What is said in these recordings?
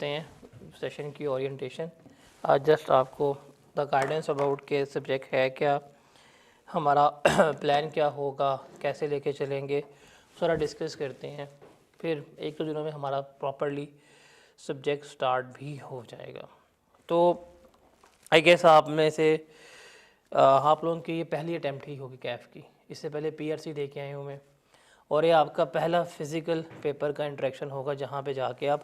हैं सेशन की ओरिएंटेशन। आज जस्ट आपको द गाइडेंस अबाउट के सब्जेक्ट है क्या, हमारा प्लान क्या होगा, कैसे लेके चलेंगे, सारा डिस्कस करते हैं। फिर एक दो दिनों में हमारा प्रॉपरली सब्जेक्ट स्टार्ट भी हो जाएगा। तो आई गेस आप में से आप लोगों की ये पहली अटैम्प्ट ही होगी कैफ की। इससे पहले पीआरसी दे के आए हूँ मैं, और ये आपका पहला फिज़िकल पेपर का इंटरेक्शन होगा जहाँ पे जाके आप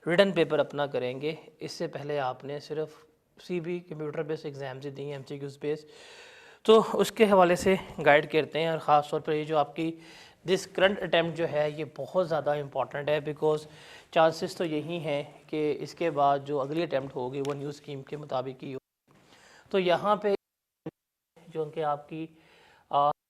रिटन पेपर अपना करेंगे। इससे पहले आपने सिर्फ सीबी कंप्यूटर बेस्ड एग्ज़ाम्स ही दी हैं, एमसीक्यूज़ बेस्ड। तो उसके हवाले से गाइड करते हैं। और ख़ास तौर पर ये जो आपकी दिस करंट अटैम्प्ट जो है ये बहुत ज़्यादा इंपॉर्टेंट है, बिकॉज चांसेस तो यही हैं कि इसके बाद जो अगली अटैम्प्ट होगी वो न्यू स्कीम के मुताबिक ही होगी। तो यहाँ पे जो कि आपकी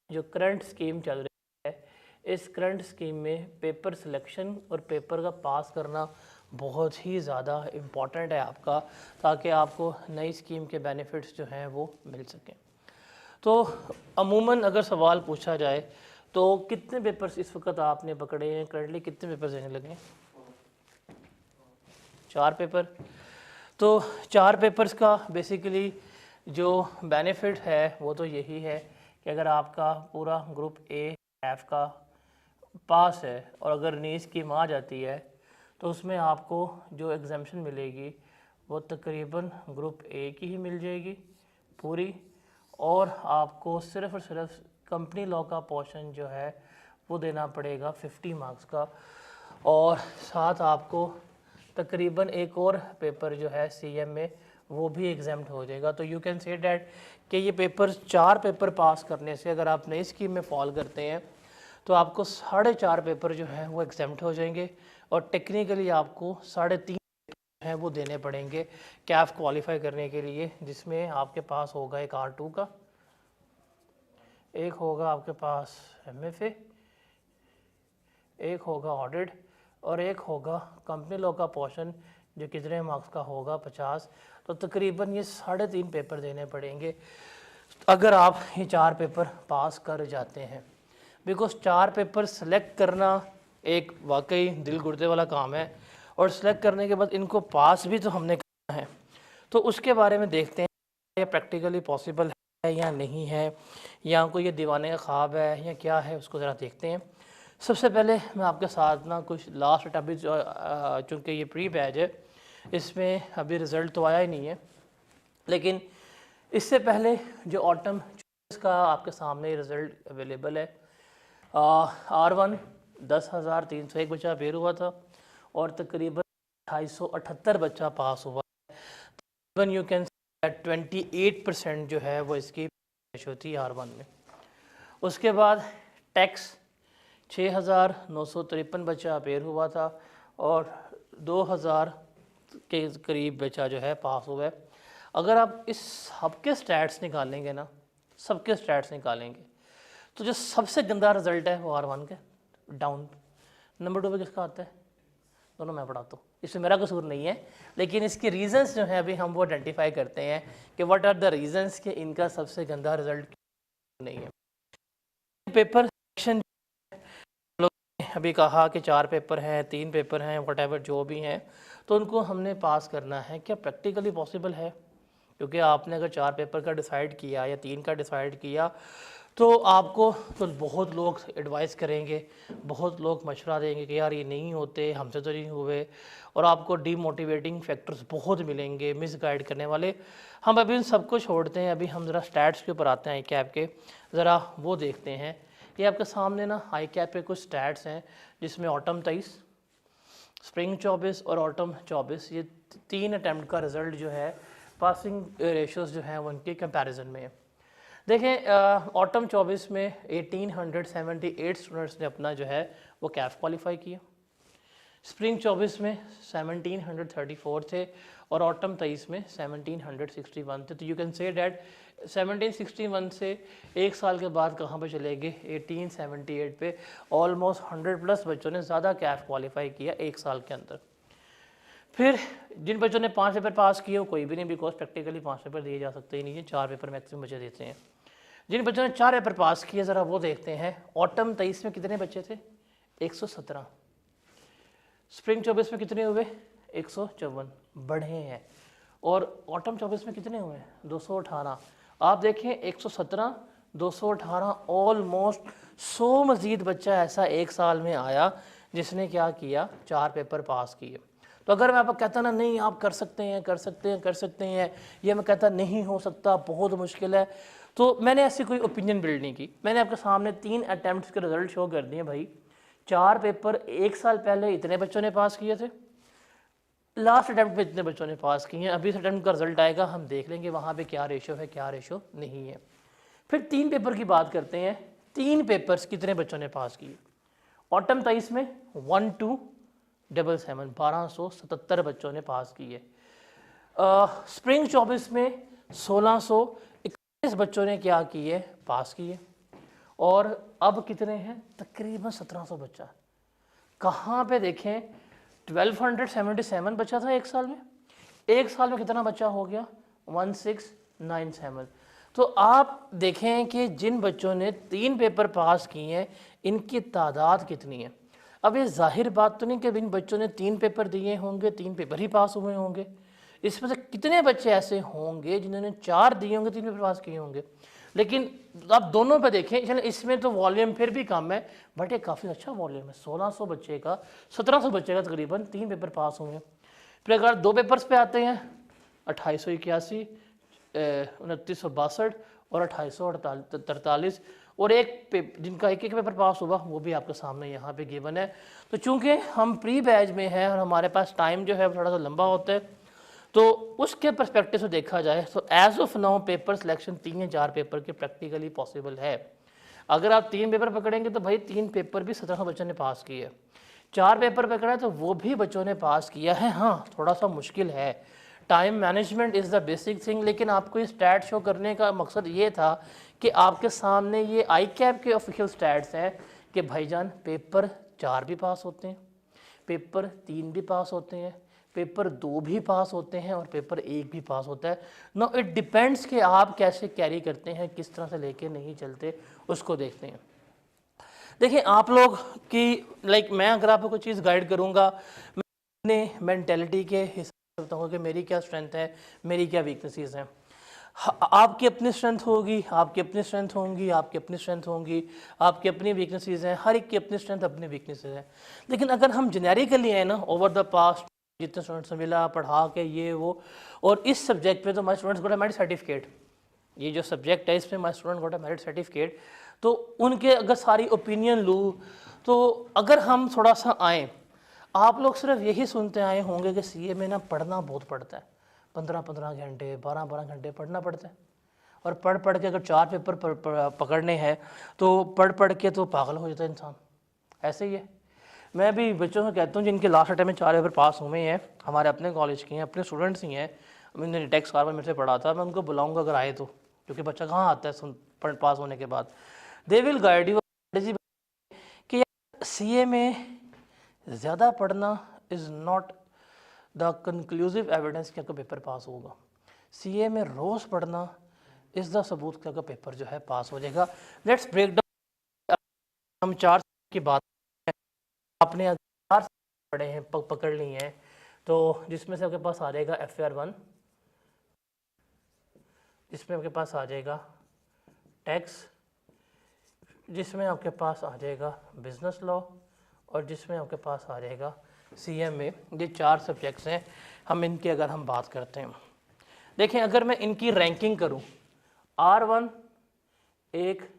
जो करंट स्कीम चल रही है, इस करंट स्कीम में पेपर सिलेक्शन और पेपर का पास करना बहुत ही ज़्यादा इम्पॉर्टेंट है आपका, ताकि आपको नई स्कीम के बेनिफिट्स जो हैं वो मिल सकें। तो अमूमन अगर सवाल पूछा जाए तो कितने पेपर्स इस वक्त आपने पकड़े हैं, करंटली कितने पेपर्स देने लगे हैं? 4 पेपर। तो 4 पेपर्स का बेसिकली जो बेनिफिट है वो तो यही है कि अगर आपका पूरा ग्रुप ए एफ का पास है और अगर नई स्कीम आ जाती है तो उसमें आपको जो एग्जामेशन मिलेगी वो तकरीबन ग्रुप ए की ही मिल जाएगी पूरी, और आपको सिर्फ और सिर्फ कंपनी लॉ का पोर्शन जो है वो देना पड़ेगा 50 मार्क्स का, और साथ आपको तकरीबन एक और पेपर जो है सीएम में वो भी एग्जाम्प्ट हो जाएगा। तो यू कैन से डैट कि ये पेपर 4 पेपर पास करने से अगर आप नई स्कीम में फॉल करते हैं तो आपको 4.5 पेपर जो है वो एग्जाम्प्ट हो जाएंगे, और टेक्निकली आपको 3.5 हैं वो देने पड़ेंगे कैफ क्वालिफाई करने के लिए, जिसमें आपके पास होगा एक R2 का, एक होगा आपके पास MFA, एक होगा ऑडिट, और एक होगा कंपनी लॉ का पोर्शन जो कितने मार्क्स का होगा 50। तो तकरीबन ये 3.5 पेपर देने पड़ेंगे अगर आप ये 4 पेपर पास कर जाते हैं। बिकॉज 4 पेपर सेलेक्ट करना एक वाकई दिल गुर्दे वाला काम है, और सेलेक्ट करने के बाद इनको पास भी तो हमने करना है। तो उसके बारे में देखते हैं ये प्रैक्टिकली पॉसिबल है या नहीं है, या कोई ये दीवाने का ख्वाब है या क्या है, उसको ज़रा देखते हैं। सबसे पहले मैं आपके साथ ना कुछ लास्ट अभी चूँकि ये प्री बैच है इसमें अभी रिज़ल्ट तो आया ही नहीं है, लेकिन इससे पहले जो ऑटम का आपके सामने रिज़ल्ट अवेलेबल है, R1 10,301 बच्चा अपेयर हुआ था और तकरीबन 278 बच्चा पास हुआ। तकरीबन यू कैन 28% जो है वो इसकी रेशो थी R1 में। उसके बाद टैक्स 6,953 बच्चा अपेयर हुआ था और 2,000 के करीब बच्चा जो है पास हुआ है। अगर आप इस सबके स्टैट्स निकालेंगे ना, सबके स्टैट्स निकालेंगे तो जो सबसे गंदा रिजल्ट है वो R1 के डाउन। नंबर 2 पे किसका आता है? दोनों मैं पढ़ाता हूँ, इसमें मेरा कसूर नहीं है, लेकिन इसके रीजंस जो है अभी हम वो आइडेंटिफाई करते हैं कि व्हाट आर द रीजंस कि इनका सबसे गंदा रिजल्ट नहीं है। पेपर सेक्शन अभी कहा कि 4 पेपर हैं, 3 पेपर हैं, व्हाटएवर जो भी हैं, तो उनको हमने पास करना है। क्या प्रैक्टिकली पॉसिबल है? क्योंकि आपने अगर 4 पेपर का डिसाइड किया या 3 का डिसाइड किया तो आपको तो बहुत लोग एडवाइस करेंगे, बहुत लोग मशवरा देंगे कि यार ये नहीं होते, हमसे तो नहीं हुए, और आपको डीमोटिवेटिंग फैक्टर्स बहुत मिलेंगे, मिस गाइड करने वाले। हम अभी उन सबको छोड़ते हैं, अभी हम ज़रा स्टैट्स के ऊपर आते हैं आई कैप के, ज़रा वो देखते हैं। ये आपके सामने ना आई कैप पे कुछ स्टैट्स हैं जिसमें ऑटम 23, स्प्रिंग 24 और ऑटम 24, ये 3 अटैम्प्ट का रिज़ल्ट जो है पासिंग रेशोज़ जो हैं वो उनके कंपैरिजन में है। देखें ऑटम 24 में 1878 स्टूडेंट्स ने अपना जो है वो कैफ क्वालिफाई किया, स्प्रिंग 24 में 1734 थे और ऑटम 23 में 1761 थे। तो यू कैन से डैट 1761 से एक साल के बाद कहाँ पे चले गए? 1878 पे। ऑलमोस्ट 100+ बच्चों ने ज़्यादा कैफ क्वालिफाई किया एक साल के अंदर। फिर जिन बच्चों ने 5 पेपर पास किए वो कोई भी नहीं, बिकॉज प्रैक्टिकली 5 पेपर दिए जा सकते ही नहीं है, 4 पेपर मैक्सिमम बच्चे देते हैं। जिन बच्चों ने 4 पेपर पास किए ज़रा वो देखते हैं। ऑटम 23 में कितने बच्चे थे? 117। स्प्रिंग 24 में कितने हुए? 154 बढ़े हैं। और ऑटम 24 में कितने हुए हैं? 218। आप देखें 117, 218, ऑलमोस्ट 100 मज़ीद बच्चा ऐसा एक साल में आया जिसने क्या किया, 4 पेपर पास किए। तो अगर मैं आपको कहता ना नहीं आप कर सकते हैं, कर सकते हैं, कर सकते हैं, ये मैं कहता नहीं हो सकता, बहुत मुश्किल है, तो मैंने ऐसी कोई ओपिनियन बिल्ड नहीं की। मैंने आपके सामने 3 अटैम्प्ट्स के रिजल्ट शो कर दिए भाई। 4 पेपर एक साल पहले इतने बच्चों ने पास किए थे, लास्ट अटैम्प्ट में इतने बच्चों ने पास किए हैं। अभी इस अटैम्प्ट का रिजल्ट आएगा, हम देख लेंगे वहाँ पे क्या रेशो है, क्या रेशो नहीं है। फिर 3 पेपर की बात करते हैं। 3 पेपर्स कितने बच्चों ने पास किए? ऑटम 23 में 1277, 1277 बच्चों ने पास किए। स्प्रिंग 24 में 1621 बच्चों ने क्या किए, पास किए। और अब कितने हैं? तकरीबन 1700 बच्चा। कहाँ पे देखें, 1277 बच्चा था एक साल में, एक साल में कितना बच्चा हो गया? 1697। तो आप देखें कि जिन बच्चों ने 3 पेपर पास किए हैं इनकी तादाद कितनी है। अब ये जाहिर बात तो नहीं कि इन बच्चों ने 3 पेपर दिए होंगे, 3 पेपर ही पास हुए होंगे। इसमें से कितने बच्चे ऐसे होंगे जिन्होंने 4 दिए होंगे, 3 पेपर पास किए होंगे। लेकिन आप दोनों पे देखें, चलिए इसमें तो वॉल्यूम फिर भी कम है, बट ये काफ़ी अच्छा वॉल्यूम है। 1600 बच्चे का, 1700 बच्चे का तकरीबन 3 पेपर पास हुए हैं। फिर अगर 2 पेपर्स पे आते हैं, 2881, 2962 और 2843, और एक जिनका एक एक पेपर पास हुआ वो भी आपके सामने यहाँ पे गिवन है। तो चूंकि हम प्री बैच में हैं और हमारे पास टाइम जो है थोड़ा सा लंबा होता है, तो उसके पर्सपेक्टिव से देखा जाए तो as of now paper selection 3 या 4 पेपर के प्रैक्टिकली पॉसिबल है। अगर आप 3 पेपर पकड़ेंगे तो भाई 3 पेपर भी 1700 बच्चों ने पास किए। 4 पेपर पकड़ा तो वो भी बच्चों ने पास किया है। हाँ, थोड़ा सा मुश्किल है, time management is the basic thing. लेकिन आपको ये स्टैट शो करने का मकसद ये था कि आपके सामने ये आई कैप के ऑफिशियल स्टैट्स हैं कि भाईजान पेपर 4 भी पास होते हैं, पेपर 3 भी पास होते हैं, पेपर 2 भी पास होते हैं और पेपर 1 भी पास होता है। नो इट डिपेंड्स कि आप कैसे कैरी करते हैं, किस तरह से लेके नहीं चलते, उसको देखते हैं। देखिए आप लोग की मैं अगर आपको कोई चीज़ गाइड करूँगा, मैं अपने मेंटेलिटी के हिसाब से बताऊँगा कि मेरी क्या स्ट्रेंथ है, मेरी क्या वीकनेसेस हैं। आपकी अपनी स्ट्रेंथ होगी, आपकी अपनी स्ट्रेंथ होंगी, आपकी अपनी स्ट्रेंथ होंगी, आपकी अपनी वीकनेसेस हैं, हर एक की अपनी स्ट्रेंथ अपनी वीकनेसेस हैं। लेकिन अगर हम जेनेरिकली हैं ना, ओवर द पास्ट जितने स्टूडेंट्स से मिला, पढ़ा के ये वो, और इस सब्जेक्ट पे तो my students got a merit certificate, ये जो सब्जेक्ट है इसमें my student got a merit certificate. तो उनके अगर सारी ओपिनियन लूँ, तो अगर हम थोड़ा सा आएँ, आप लोग सिर्फ यही सुनते आए होंगे कि सीए में ना पढ़ना बहुत पड़ता है, 15-15 घंटे, 12-12 घंटे पढ़ना पड़ता है। और पढ़ पढ़ के अगर 4 पेपर पकड़ने हैं तो पढ़ पढ़ के तो पागल हो जाता है इंसान। ऐसे ही है। मैं भी बच्चों से कहता हूँ जिनके लास्ट टाइम में 4 पेपर पास हुए हैं, हमारे अपने कॉलेज के हैं, अपने स्टूडेंट्स ही हैं, मैंने टेक्स कार में मेरे से पढ़ा था, मैं उनको बुलाऊंगा अगर आए तो, क्योंकि बच्चा कहाँ आता है सुन पास होने के बाद। दे विल गाइड यू कि यार सीए में ज़्यादा पढ़ना is not the conclusive evidence कि आपका पेपर पास होगा। सीए में रोज़ पढ़ना इज़ द सबूत कि आपका पेपर जो है पास हो जाएगा। Let's break down. हम 4 की बात, आपने 4 पढ़े हैं, पकड़ ली हैं, तो जिसमें से आपके पास आ जाएगा FR1, जिसमें आपके पास आ जाएगा टैक्स, जिसमें आपके पास आ जाएगा बिजनेस लॉ, और जिसमें आपके पास आ जाएगा CMA। ये 4 सब्जेक्ट्स हैं। हम इनकी अगर हम बात करते हैं, देखें अगर मैं इनकी रैंकिंग करूं, R1 एक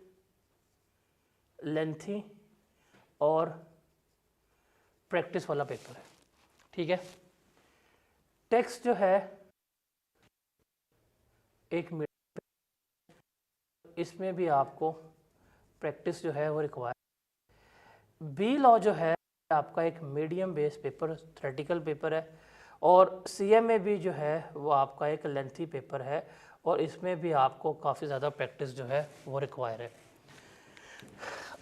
लेंथी और प्रैक्टिस वाला पेपर है, ठीक है। टेक्स्ट जो है एक, इसमें भी आपको प्रैक्टिस जो है वो रिक्वायर। बी लॉ जो है आपका एक medium base paper, theoretical paper है, और CMA भी जो है वो आपका एक लेंथी पेपर है, और इसमें भी आपको काफ़ी ज़्यादा प्रैक्टिस जो है वो रिक्वायर है।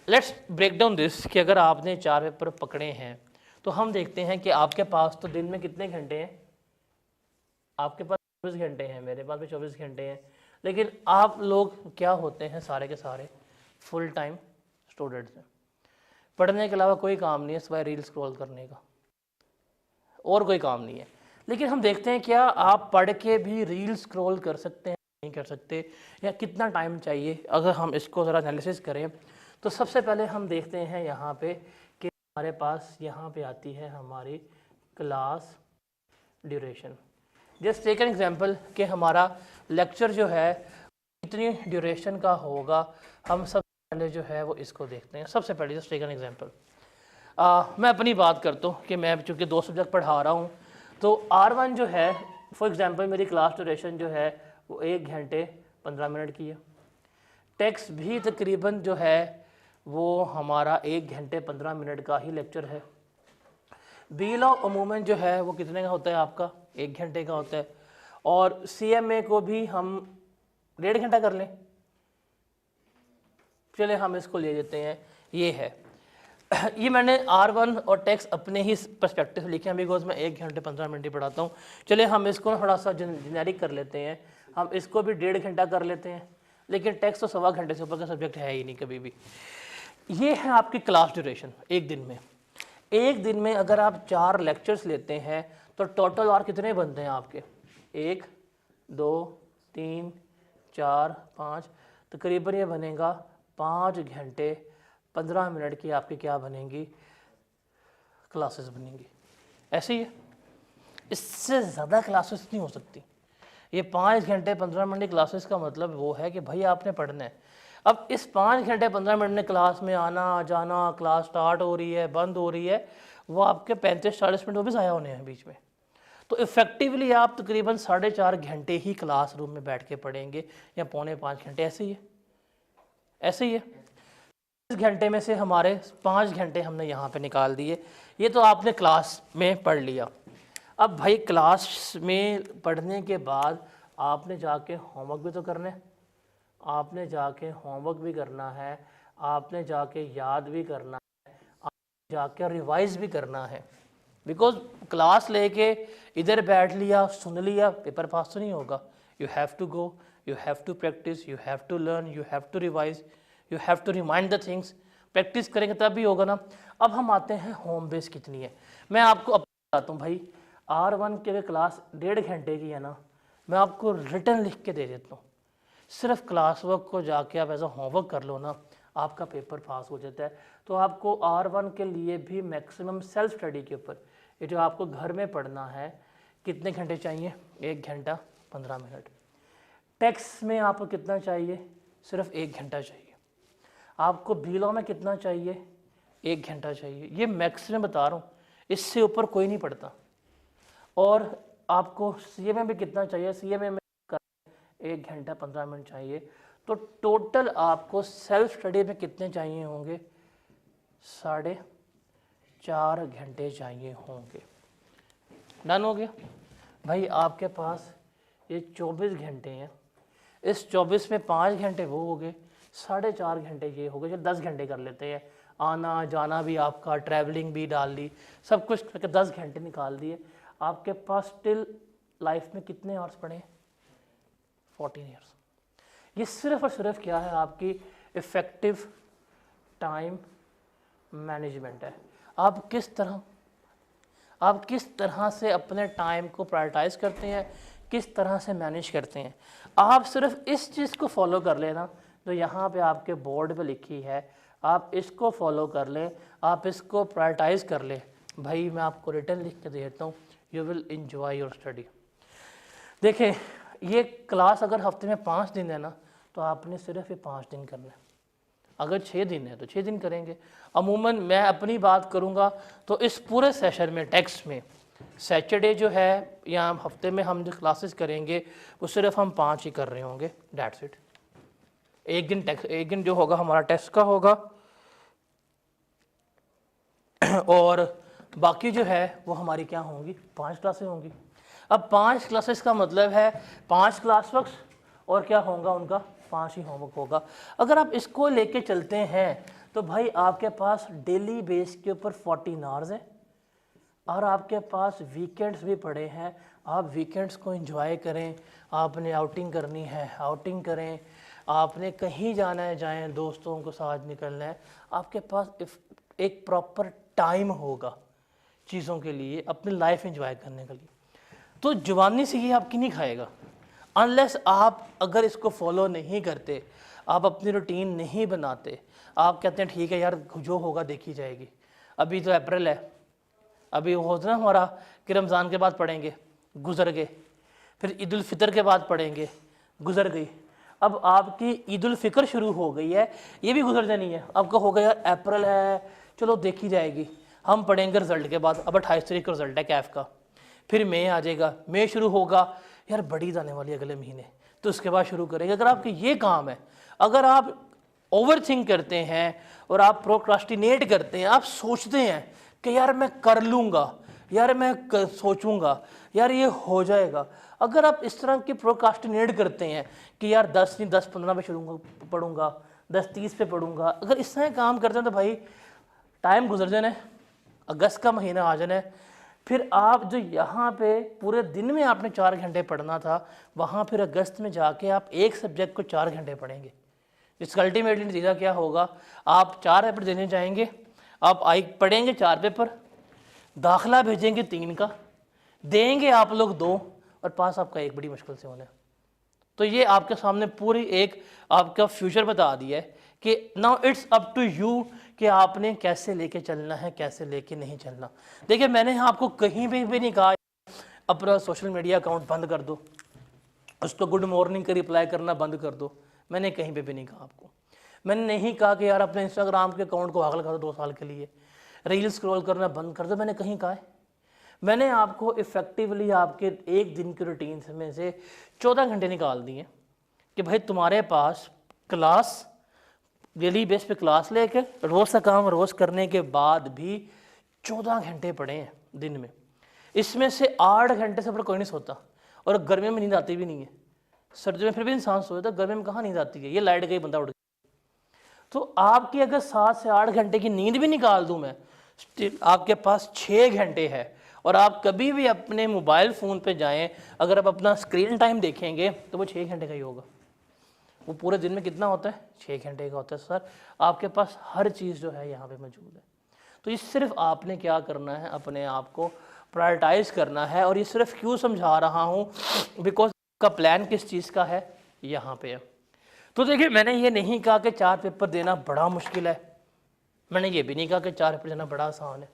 लेट्स ब्रेक डाउन दिस कि अगर आपने 4 पेपर पकड़े हैं तो हम देखते हैं कि आपके पास तो दिन में कितने घंटे हैं, आपके पास 24 घंटे हैं, मेरे पास भी 24 घंटे हैं। लेकिन आप लोग क्या होते हैं, सारे के सारे फुल टाइम स्टूडेंट्स हैं, पढ़ने के अलावा कोई काम नहीं है सिवाय रील स्क्रॉल करने का। और कोई काम नहीं है। लेकिन हम देखते हैं क्या आप पढ़ के भी रील स्क्रॉल कर सकते हैं, नहीं कर सकते, या कितना टाइम चाहिए। अगर हम इसको ज़रा एनालिसिस करें तो सबसे पहले हम देखते हैं यहाँ पे कि हमारे पास यहाँ पे आती है हमारी class duration. Just take an example कि हमारा लेक्चर जो है कितनी ड्यूरेशन का होगा। हम सबसे पहले जो है वो इसको देखते हैं। सबसे पहले जस्ट टेक एन एग्जांपल, मैं अपनी बात करता हूँ कि मैं चूँकि 2 सब्जेक्ट पढ़ा रहा हूँ, तो R1 जो है फॉर एग्जांपल मेरी क्लास ड्यूरेशन जो है वो 1 घंटे 15 मिनट की है। टेक्स्ट भी तकरीबन जो है वो हमारा 1 घंटे 15 मिनट का ही लेक्चर है। बी लॉ अमूमन जो है वो कितने का होता है आपका, 1 घंटे का होता है। और CMA को भी हम 1.5 घंटा कर लें, चले हम इसको ले लेते हैं, ये है। ये मैंने R1 और टेक्स्ट अपने ही पर्सपेक्टिव से लिखे हैं, बिकॉज मैं 1 घंटे 15 मिनट ही पढ़ाता हूँ। चले हम इसको थोड़ा सा जेनेरिक कर लेते हैं, हम इसको भी 1.5 घंटा कर लेते हैं। लेकिन टेक्स्ट तो 1.25 घंटे से ऊपर का सब्जेक्ट है ही नहीं कभी भी। ये है आपकी क्लास ड्यूरेशन एक दिन में। एक दिन में अगर आप 4 लेक्चर्स लेते हैं तो टोटल और कितने बनते हैं आपके, 1 2 3 4 5, तकरीबन ये बनेगा 5 घंटे 15 मिनट की आपकी क्या बनेंगी, क्लासेस बनेंगी। ऐसे ही है, इससे ज़्यादा क्लासेस नहीं हो सकती। ये 5 घंटे 15 मिनट की क्लासेस का मतलब वो है कि भाई आपने पढ़ना है। अब इस 5 घंटे 15 मिनट में क्लास में आना जाना, क्लास स्टार्ट हो रही है बंद हो रही है, वो आपके 35-40 मिनट वो भी ज़ाया होने हैं बीच में। तो इफ़ेक्टिवली आप तकरीबन 4.5 घंटे ही क्लास रूम में बैठ के पढ़ेंगे, या 4.25 घंटे। ऐसे ही है, ऐसे ही है। इस घंटे में से हमारे 5 घंटे हमने यहाँ पे निकाल दिए। ये तो आपने क्लास में पढ़ लिया। अब भाई क्लास में पढ़ने के बाद आपने जाके होमवर्क भी तो करना है, आपने जाके होमवर्क भी करना है, आपने जाके याद भी करना है, आपने जाके रिवाइज भी करना है। बिकॉज क्लास लेके इधर बैठ लिया सुन लिया पेपर पास तो नहीं होगा। You have to go, you have to practise, you have to learn, you have to revise, you have to remind the things. Practice करेंगे तब भी होगा ना। अब हम आते हैं होम बेस कितनी है। मैं आपको अब बताता हूँ भाई, R1 की अगर क्लास 1.5 घंटे की है ना, मैं आपको रिटर्न लिख के दे देता हूँ। सिर्फ क्लास वर्क को जाके आप एज अ होमवर्क कर लो ना, आपका पेपर पास हो जाता है। तो आपको R1 के लिए भी मैक्सिमम सेल्फ स्टडी के ऊपर, ये जो आपको घर में पढ़ना है, कितने घंटे चाहिए, 1 घंटा 15 मिनट। टेक्स्ट में आपको कितना चाहिए, सिर्फ 1 घंटा चाहिए। आपको बीलॉ में कितना चाहिए, 1 घंटा चाहिए। ये मैक्सिमम बता रहा हूँ, इससे ऊपर कोई नहीं पढ़ता। और आपको CMA में कितना चाहिए, CMA में 1 घंटा 15 मिनट चाहिए। तो टोटल आपको सेल्फ स्टडी में कितने चाहिए होंगे, 4.5 घंटे चाहिए होंगे। डन हो गया भाई। आपके पास ये 24 घंटे हैं, इस 24 में 5 घंटे वो हो गए, 4.5 घंटे ये हो गए। जो 10 घंटे कर लेते हैं, आना जाना भी आपका, ट्रैवलिंग भी डाल ली, सब कुछ करके 10 घंटे निकाल दिए। आपके पास स्टिल लाइफ में कितने आवर्स पड़े, 14 ईयर्स। ये सिर्फ और सिर्फ क्या है, आपकी इफ़ेक्टिव टाइम मैनेजमेंट है। आप किस तरह से अपने टाइम को प्रायोरिटाइज करते हैं, किस तरह से मैनेज करते हैं। आप सिर्फ इस चीज़ को फॉलो कर लेना जो यहाँ पे आपके बोर्ड पे लिखी है, आप इसको फॉलो कर लें, आप इसको प्रायोरिटाइज कर लें। भाई मैं आपको रिटर्न लिख के देता हूँ, you will enjoy your study. देखें, ये क्लास अगर हफ्ते में 5 दिन है ना, तो आपने सिर्फ ये 5 दिन करना है। अगर 6 दिन है तो 6 दिन करेंगे। अमूमन मैं अपनी बात करूँगा तो इस पूरे सेशन में टेक्स्ट में सैटरडे जो है, या हफ्ते में हम जो क्लासेस करेंगे वो सिर्फ हम 5 ही कर रहे होंगे, दैट्स इट। एक दिन जो होगा हमारा टेस्ट का होगा, और बाकी जो है वो हमारी क्या होंगी, 5 क्लासेस होंगी। अब 5 क्लासेस का मतलब है 5 क्लास वर्क, और क्या होगा उनका, 5 ही होमवर्क होगा। अगर आप इसको लेके चलते हैं तो भाई आपके पास डेली बेस के ऊपर 14 आवर्स है, और आपके पास वीकेंड्स भी पड़े हैं। आप वीकेंड्स को एंजॉय करें, आपने आउटिंग करनी है आउटिंग करें, आपने कहीं जाना है जाएं, दोस्तों को साथ निकलना है, आपके पास एक प्रॉपर टाइम होगा। चीज़ों के लिए, अपनी लाइफ एंजॉय करने के लिए। तो जवानी से ये आपकी नहीं खाएगा अनलेस आप अगर इसको फॉलो नहीं करते, आप अपनी रूटीन नहीं बनाते, आप कहते हैं ठीक है यार जो होगा देखी जाएगी, अभी तो अप्रैल है, अभी वो होता ना हमारा कि रमज़ान के बाद पढ़ेंगे, गुजर गए, फिर ईद उल फितर के बाद पढ़ेंगे, गुजर गई, अब आपकी ईद उल फिक्र शुरू हो गई है, ये भी गुजर जानी है। आपका हो गया यार अप्रैल है, चलो देखी जाएगी, हम पढ़ेंगे रिजल्ट के बाद, अब 28 तारीख का रिजल्ट है कैफ का, फिर मई आ जाएगा, मई शुरू होगा, यार बड़ी जाने वाली अगले महीने, तो उसके बाद शुरू करेंगे। अगर आपके ये काम है, अगर आप ओवर थिंक करते हैं और आप प्रोक्रास्टिनेट करते हैं, आप सोचते हैं कि यार मैं कर लूँगा, यार मैं सोचूंगा, यार ये हो जाएगा, अगर आप इस तरह की प्रोक्रास्टिनेट करते हैं कि यार 10 नहीं 10-15 पे पढ़ूंगा, 10-30 पे पढ़ूंगा, अगर इस तरह काम करते हैं तो भाई टाइम गुजर जाना है, अगस्त का महीना आ जाना है, फिर आप जो यहाँ पे पूरे दिन में आपने 4 घंटे पढ़ना था, वहाँ फिर अगस्त में जाके आप एक सब्जेक्ट को 4 घंटे पढ़ेंगे। इसका अल्टीमेटली नतीजा क्या होगा, आप 4 पेपर देने जाएंगे, आप पढ़ेंगे 4 पेपर, दाखिला भेजेंगे 3 का, देंगे आप लोग 2 और पास आपका 1 बड़ी मुश्किल से होना है। तो ये आपके सामने पूरी एक आपका फ्यूचर बता दिया है कि now it's up to you कि आपने कैसे लेके चलना है, कैसे लेके नहीं चलना। देखिए मैंने आपको कहीं भी नहीं कहा अपना सोशल मीडिया अकाउंट बंद कर दो, उसको गुड मॉर्निंग का रिप्लाई करना बंद कर दो, मैंने कहीं पे भी नहीं कहा आपको। मैंने नहीं कहा कि यार अपने इंस्टाग्राम के अकाउंट को पागल कर दो 2 साल के लिए, रील स्क्रॉल करना बंद कर दो, मैंने कहीं कहा है? मैंने आपको इफ़ेक्टिवली आपके एक दिन की रूटीन में से 14 घंटे निकाल दिए कि भाई तुम्हारे पास क्लास डेली बेस पे क्लास लेके रोज़ का काम रोज़ करने के बाद भी 14 घंटे पड़े हैं दिन में, इसमें से 8 घंटे से ऊपर कोई नहीं सोता, और गर्मी में नींद आती भी नहीं है। सर्दियों में फिर भी इंसान सोता, गर्मी में कहाँ नींद आती है, ये लाइट गई बंदा उठ गया। तो आपकी अगर 7 से 8 घंटे की नींद भी निकाल दूं मैं, स्टिल आपके पास 6 घंटे है, और आप कभी भी अपने मोबाइल फ़ोन पे जाएं, अगर आप अपना स्क्रीन टाइम देखेंगे तो वो 6 घंटे का ही होगा। वो पूरे दिन में कितना होता है? 6 घंटे का होता है। सर आपके पास हर चीज़ जो है यहाँ पे मौजूद है। तो ये सिर्फ आपने क्या करना है, अपने आप को प्रायोरिटाइज़ करना है। और ये सिर्फ क्यों समझा रहा हूँ, बिकॉज का प्लान किस चीज़ का है, यहाँ पे है। तो देखिए मैंने ये नहीं कहा कि 4 पेपर देना बड़ा मुश्किल है, मैंने ये भी नहीं कहा कि 4 पेपर देना बड़ा आसान है।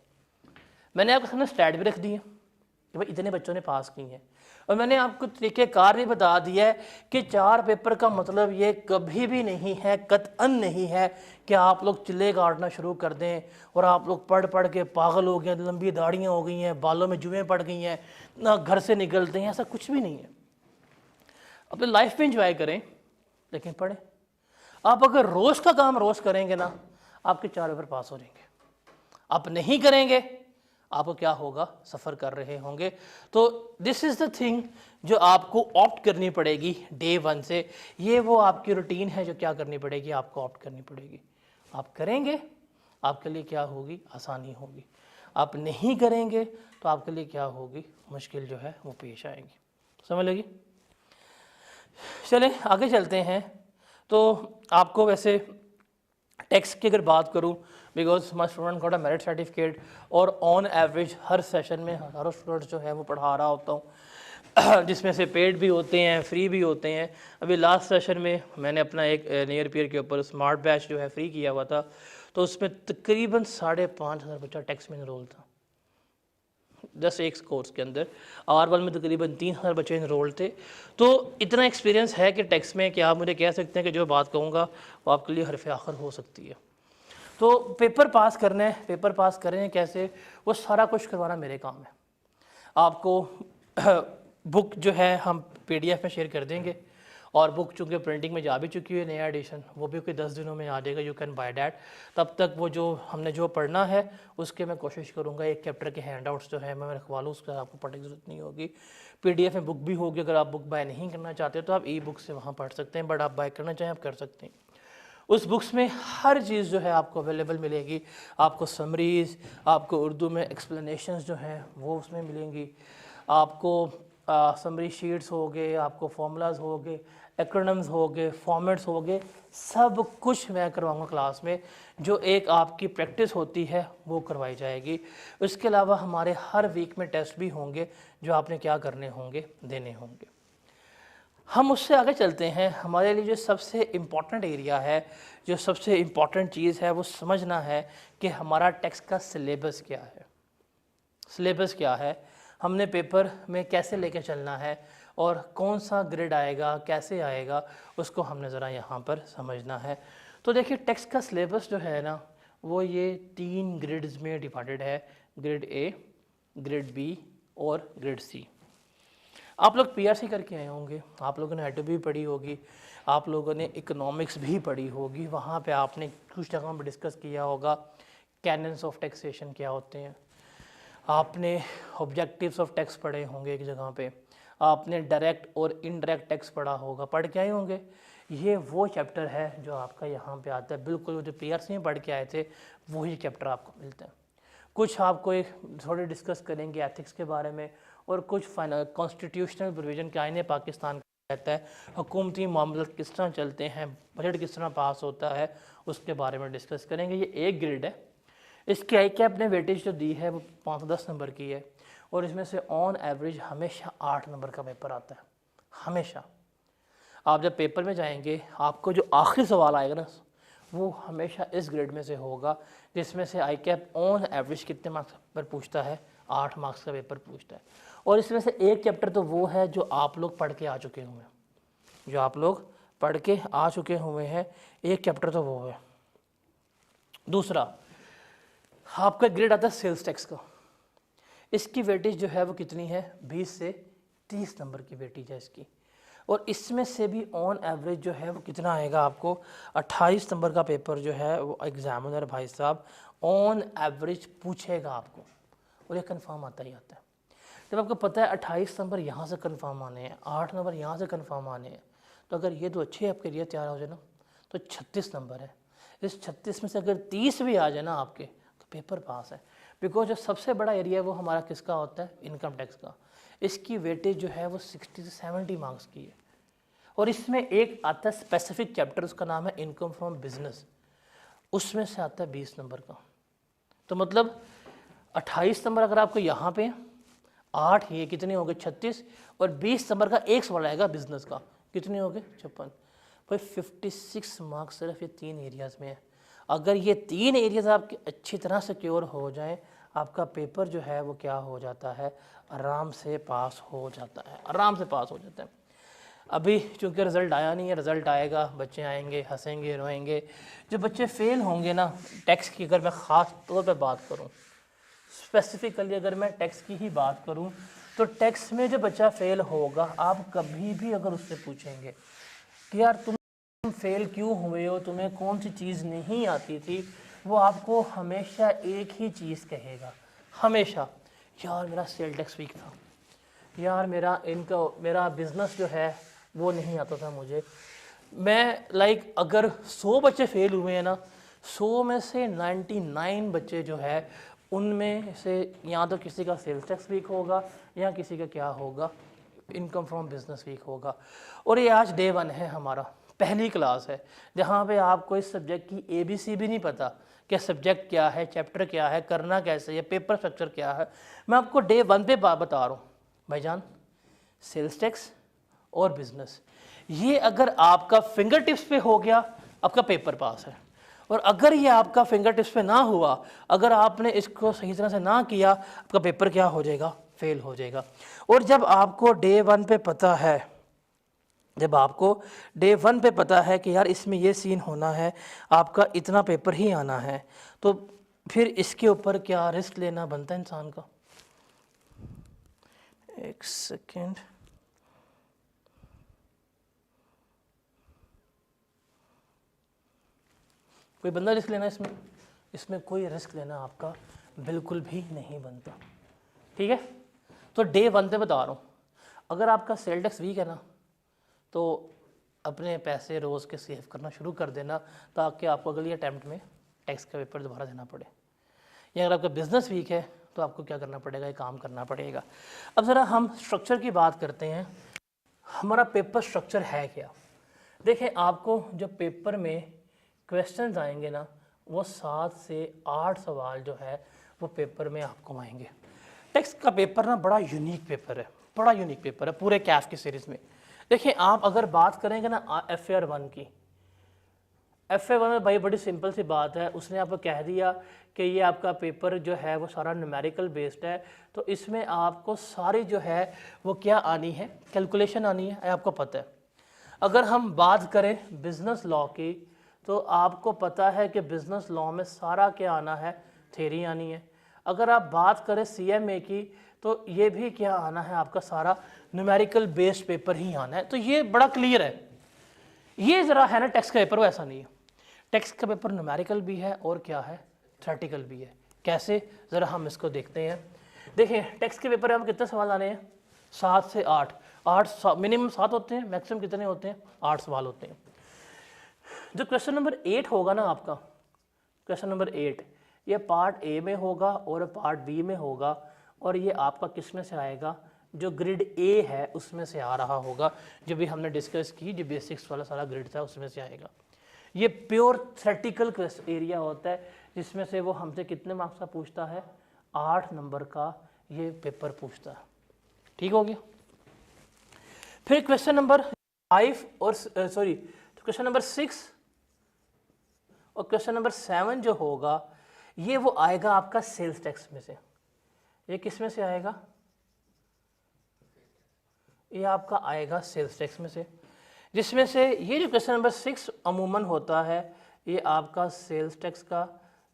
मैंने आपके सामने स्टैट भी रख दी है कि भाई इतने बच्चों ने पास की हैं, और मैंने आपको तरीक़ेकार भी बता दिया है कि 4 पेपर का मतलब ये कभी भी नहीं है, कतअन नहीं है कि आप लोग चिल्ले काटना शुरू कर दें और आप लोग पढ़ पढ़ के पागल हो गए, लंबी दाढ़ियाँ हो गई हैं, बालों में जुएँ पड़ गई हैं, ना घर से निकलते हैं, ऐसा कुछ भी नहीं है। अपनी लाइफ में इंजॉय करें लेकिन पढ़ें। आप अगर रोज़ का काम रोज़ करेंगे ना, आपके 4 पेपर पास हो जाएंगे। आप नहीं करेंगे, आपको क्या होगा, सफ़र कर रहे होंगे। तो दिस इज़ द थिंग जो आपको ऑप्ट करनी पड़ेगी डे 1 से। ये वो आपकी रूटीन है जो क्या करनी पड़ेगी, आपको ऑप्ट करनी पड़ेगी। आप करेंगे, आपके लिए क्या होगी, आसानी होगी। आप नहीं करेंगे तो आपके लिए क्या होगी, मुश्किल जो है वो पेश आएगी। समझ लगी? चलें आगे चलते हैं। तो आपको वैसे टेक्स्ट की अगर बात करूं, because my student got a merit certificate, और ऑन एवरेज हर सेशन में हज़ारों स्टूडेंट्स जो है वो पढ़ा रहा होता हूं, जिसमें से पेड भी होते हैं, फ्री भी होते हैं। अभी लास्ट सेशन में मैंने अपना एक नियर पीयर के ऊपर स्मार्ट बैच जो है फ्री किया हुआ था, तो उसमें तकरीबन 5,500 बच्चा टेक्स्ट में इनरोल था, 10 एक कोर्स के अंदर। R1 में तकरीबन 3,000 बच्चे इनरोल थे। तो इतना एक्सपीरियंस है कि टेक्स्ट में कि आप मुझे कह सकते हैं कि जो बात कहूँगा वो आपके लिए हरफ आखिर हो सकती है। तो पेपर पास करने हैं, पेपर पास करें कैसे, वो सारा कुछ करवाना मेरे काम है। आपको बुक जो है हम PDF में शेयर कर देंगे, और बुक चूँकि प्रिंटिंग में जा भी चुकी है, नया एडिशन, वो भी कोई 10 दिनों में आ जाएगा। You can buy that. तब तक वो जो हमने जो पढ़ना है उसके मैं कोशिश करूँगा एक चैप्टर के हैंडआउट्स जो है मैं रखवा लूँ, उसका आपको पढ़ने की ज़रूरत नहीं होगी। PDF में बुक भी होगी। अगर आप बुक बाय नहीं करना चाहते तो आप ई-बुक से वहाँ पढ़ सकते हैं, बट आप बाय करना चाहें आप कर सकते हैं। उस बुक्स में हर चीज़ जो है आपको अवेलेबल मिलेगी। आपको समरीज़, आपको उर्दू में एक्सप्लेनेशंस जो हैं वो उसमें मिलेंगी, आपको समरी शीट्स हो गए, आपको फार्मूलाज हो गए, एक्रोनिम्स हो गए, फॉर्मेट्स हो गए, सब कुछ मैं करवाऊंगा क्लास में। जो एक आपकी प्रैक्टिस होती है वो करवाई जाएगी। उसके अलावा हमारे हर वीक में टेस्ट भी होंगे जो आपने क्या करने होंगे, देने होंगे। हम उससे आगे चलते हैं। हमारे लिए जो सबसे इम्पॉर्टेंट एरिया है, जो सबसे इम्पॉर्टेंट चीज़ है, वो समझना है कि हमारा टेक्स्ट का सिलेबस क्या है। सिलेबस क्या है, हमने पेपर में कैसे लेके चलना है और कौन सा ग्रेड आएगा, कैसे आएगा, उसको हमने ज़रा यहाँ पर समझना है। तो देखिए, टेक्स्ट का सिलेबस जो है ना, वो ये 3 ग्रेड्स में डिवाइडेड है। ग्रेड ए, ग्रेड बी और ग्रेड सी। आप लोग पीआरसी करके आए होंगे, आप लोगों ने एडोबी भी पढ़ी होगी, आप लोगों ने इकोनॉमिक्स भी पढ़ी होगी। वहाँ पे आपने कुछ जगह पर डिस्कस किया होगा कैनन्स ऑफ टैक्सेशन क्या होते हैं, आपने ऑब्जेक्टिव्स ऑफ टैक्स पढ़े होंगे एक जगह पे, आपने डायरेक्ट और इनडायरेक्ट टैक्स पढ़ा होगा, पढ़ के आए होंगे। ये वो चैप्टर है जो आपका यहाँ पे आता है, बिल्कुल जो पीआरसी में पढ़ के आए थे वही चैप्टर आपको मिलता है। कुछ आपको एक थोड़े डिस्कस करेंगे एथिक्स के बारे में, और कुछ कॉन्स्टिट्यूशनल प्रोविज़न के आईने पाकिस्तान का कहता है, हुकूमती मामले किस तरह चलते हैं, बजट किस तरह पास होता है, उसके बारे में डिस्कस करेंगे। ये एक ग्रेड है। इसकी आई कैप ने वेटेज जो दी है वो 510 नंबर की है, और इसमें से ऑन एवरेज हमेशा 8 नंबर का पेपर आता है। हमेशा आप जब पेपर में जाएंगे, आपको जो आखिरी सवाल आएगा ना, वो हमेशा इस ग्रेड में से होगा, जिसमें से आई कैप ऑन एवरेज कितने मार्क्स पर पूछता है, 8 मार्क्स का पेपर पूछता है। और इसमें से एक चैप्टर तो वो है जो आप लोग पढ़ के आ चुके हुए हैं, जो आप लोग पढ़ के आ चुके हुए हैं, एक चैप्टर तो वो है। दूसरा आपका ग्रेड आता है सेल्स टैक्स का। इसकी वेटेज जो है वो कितनी है, 20 से 30 नंबर की वेटेज है इसकी। और इसमें से भी ऑन एवरेज जो है वो कितना आएगा आपको, 28 नंबर का पेपर जो है वो एग्जामिनर भाई साहब ऑन एवरेज पूछेगा आपको, और ये कंफर्म आता ही आता है। जब आपको पता है 28 नंबर यहाँ से कंफर्म आने हैं, 8 नंबर यहाँ से कंफर्म आने हैं, तो अगर ये दो अच्छे आपके लिए तैयार हो जाए ना, तो 36 नंबर है। इस 36 में से अगर 30 भी आ जाए ना आपके, तो पेपर पास है। बिकॉज जो सबसे बड़ा एरिया है वो हमारा किसका होता है, इनकम टैक्स का। इसकी वेटेज जो है वो 60 से 70 मार्क्स की है। और इसमें एक आता है स्पेसिफिक चैप्टर, उसका नाम है इनकम फ्रॉम बिजनेस, उसमें से आता है 20 नंबर का। तो मतलब 28 नंबर अगर आपको यहाँ पे, 8 ये कितने हो गए 36, और 20 नंबर का एक सवाल आएगा बिजनेस का, कितने हो गए 56। भाई 56 मार्क्स सिर्फ ये 3 एरियाज़ में है। अगर ये 3 एरियाज़ आपके अच्छी तरह सिक्योर हो जाएं, आपका पेपर जो है वो क्या हो जाता है, आराम से पास हो जाता है, आराम से पास हो जाता है। अभी चूँकि रिज़ल्ट आया नहीं है, रिज़ल्ट आएगा, बच्चे आएंगे, हंसेंगे, रोएंगे। जो बच्चे फेल होंगे ना टैक्स की, अगर मैं ख़ास तौर पर बात करूँ, स्पेसिफिकली अगर मैं टैक्स की ही बात करूं, तो टैक्स में जो बच्चा फेल होगा, आप कभी भी अगर उससे पूछेंगे कि यार तुम फेल क्यों हुए हो, तुम्हें कौन सी चीज़ नहीं आती थी, वो आपको हमेशा एक ही चीज़ कहेगा, हमेशा, यार मेरा सेल टैक्स वीक था, यार मेरा बिज़नेस जो है वो नहीं आता था मुझे। मैं अगर 100 बच्चे फेल हुए हैं ना, 100 में से 99 बच्चे जो है उनमें से या तो किसी का सेल्स टैक्स वीक होगा, या किसी का क्या होगा, इनकम फ्रॉम बिजनेस वीक होगा। और ये आज डे 1 है, हमारा पहली क्लास है, जहाँ पे आपको इस सब्जेक्ट की ABC भी नहीं पता कि सब्जेक्ट क्या है, चैप्टर क्या है, करना कैसे है, पेपर स्ट्रक्चर क्या है। मैं आपको डे 1 पे बता रहा हूँ भाईजान, सेल्स टैक्स और बिजनेस, ये अगर आपका फिंगर टिप्स पे हो गया, आपका पेपर पास है। और अगर ये आपका फिंगर टिप्स पे ना हुआ, अगर आपने इसको सही तरह से ना किया, आपका पेपर क्या हो जाएगा, फेल हो जाएगा। और जब आपको डे 1 पे पता है, जब आपको डे 1 पे पता है कि यार इसमें ये सीन होना है, आपका इतना पेपर ही आना है, तो फिर इसके ऊपर क्या रिस्क लेना बनता है इंसान का। एक सेकेंड, कोई बंदा रिस्क लेना इसमें कोई रिस्क लेना आपका बिल्कुल भी नहीं बनता, ठीक है। तो डे 1 पे बता रहा हूँ, अगर आपका सेल टैक्स वीक है ना, तो अपने पैसे रोज़ के सेव करना शुरू कर देना, ताकि आपको अगली अटैम्प्ट में टैक्स का पेपर दोबारा देना पड़े। या अगर आपका बिज़नेस वीक है तो आपको क्या करना पड़ेगा, ये काम करना पड़ेगा। अब ज़रा हम स्ट्रक्चर की बात करते हैं, हमारा पेपर स्ट्रक्चर है क्या। देखें आपको जो पेपर में क्वेश्चंस आएंगे ना, वो 7 से 8 सवाल जो है वो पेपर में आपको आएंगे। टेक्स्ट का पेपर ना बड़ा यूनिक पेपर है, बड़ा यूनिक पेपर है पूरे कैफ की सीरीज़ में। देखिए आप अगर बात करेंगे ना FAR1 की, FA1 में भाई बड़ी सिंपल सी बात है, उसने आपको कह दिया कि ये आपका पेपर जो है वो सारा न्यूमेरिकल बेस्ड है, तो इसमें आपको सारी जो है वो क्या आनी है, कैलकुलेशन आनी है, आपको पता है। अगर हम बात करें बिज़नेस लॉ की, तो आपको पता है कि बिज़नेस लॉ में सारा क्या आना है, थ्योरी आनी है। अगर आप बात करें CMA की, तो ये भी क्या आना है, आपका सारा न्यूमेरिकल बेस्ड पेपर ही आना है। तो ये बड़ा क्लियर है। ये ज़रा है ना टेक्स्ट का पेपर, वो ऐसा नहीं है। टेक्स्ट का पेपर न्यूमेरिकल भी है और क्या है, थ्योरेटिकल भी है। कैसे, ज़रा हम इसको देखते हैं। देखिए टेक्स्ट के पेपर में कितने सवाल आने हैं, 7 से 8, मिनिमम 7 होते हैं, मैक्सिमम कितने होते हैं, 8 सवाल होते हैं। जो क्वेश्चन नंबर 8 होगा ना आपका, क्वेश्चन नंबर 8, ये पार्ट A में होगा और पार्ट B में होगा, और ये आपका किस में से आएगा, जो ग्रिड A है उसमें से आ रहा होगा, जो भी हमने डिस्कस की, जो बेसिक्स वाला सारा ग्रिड था उसमें से आएगा। ये प्योर थ्योरेटिकल एरिया होता है, जिसमें से वो हमसे कितने मार्क्स का पूछता है, 8 नंबर का ये पेपर पूछता है। ठीक हो गया। फिर क्वेश्चन नंबर 5 और क्वेश्चन नंबर 6 और क्वेश्चन नंबर 7 जो होगा, ये वो आएगा आपका सेल्स टैक्स में से। ये किस में से आएगा, ये आपका आएगा सेल्स टैक्स में से, जिसमें से ये जो क्वेश्चन नंबर 6 अमूमन होता है, ये आपका सेल्स टैक्स का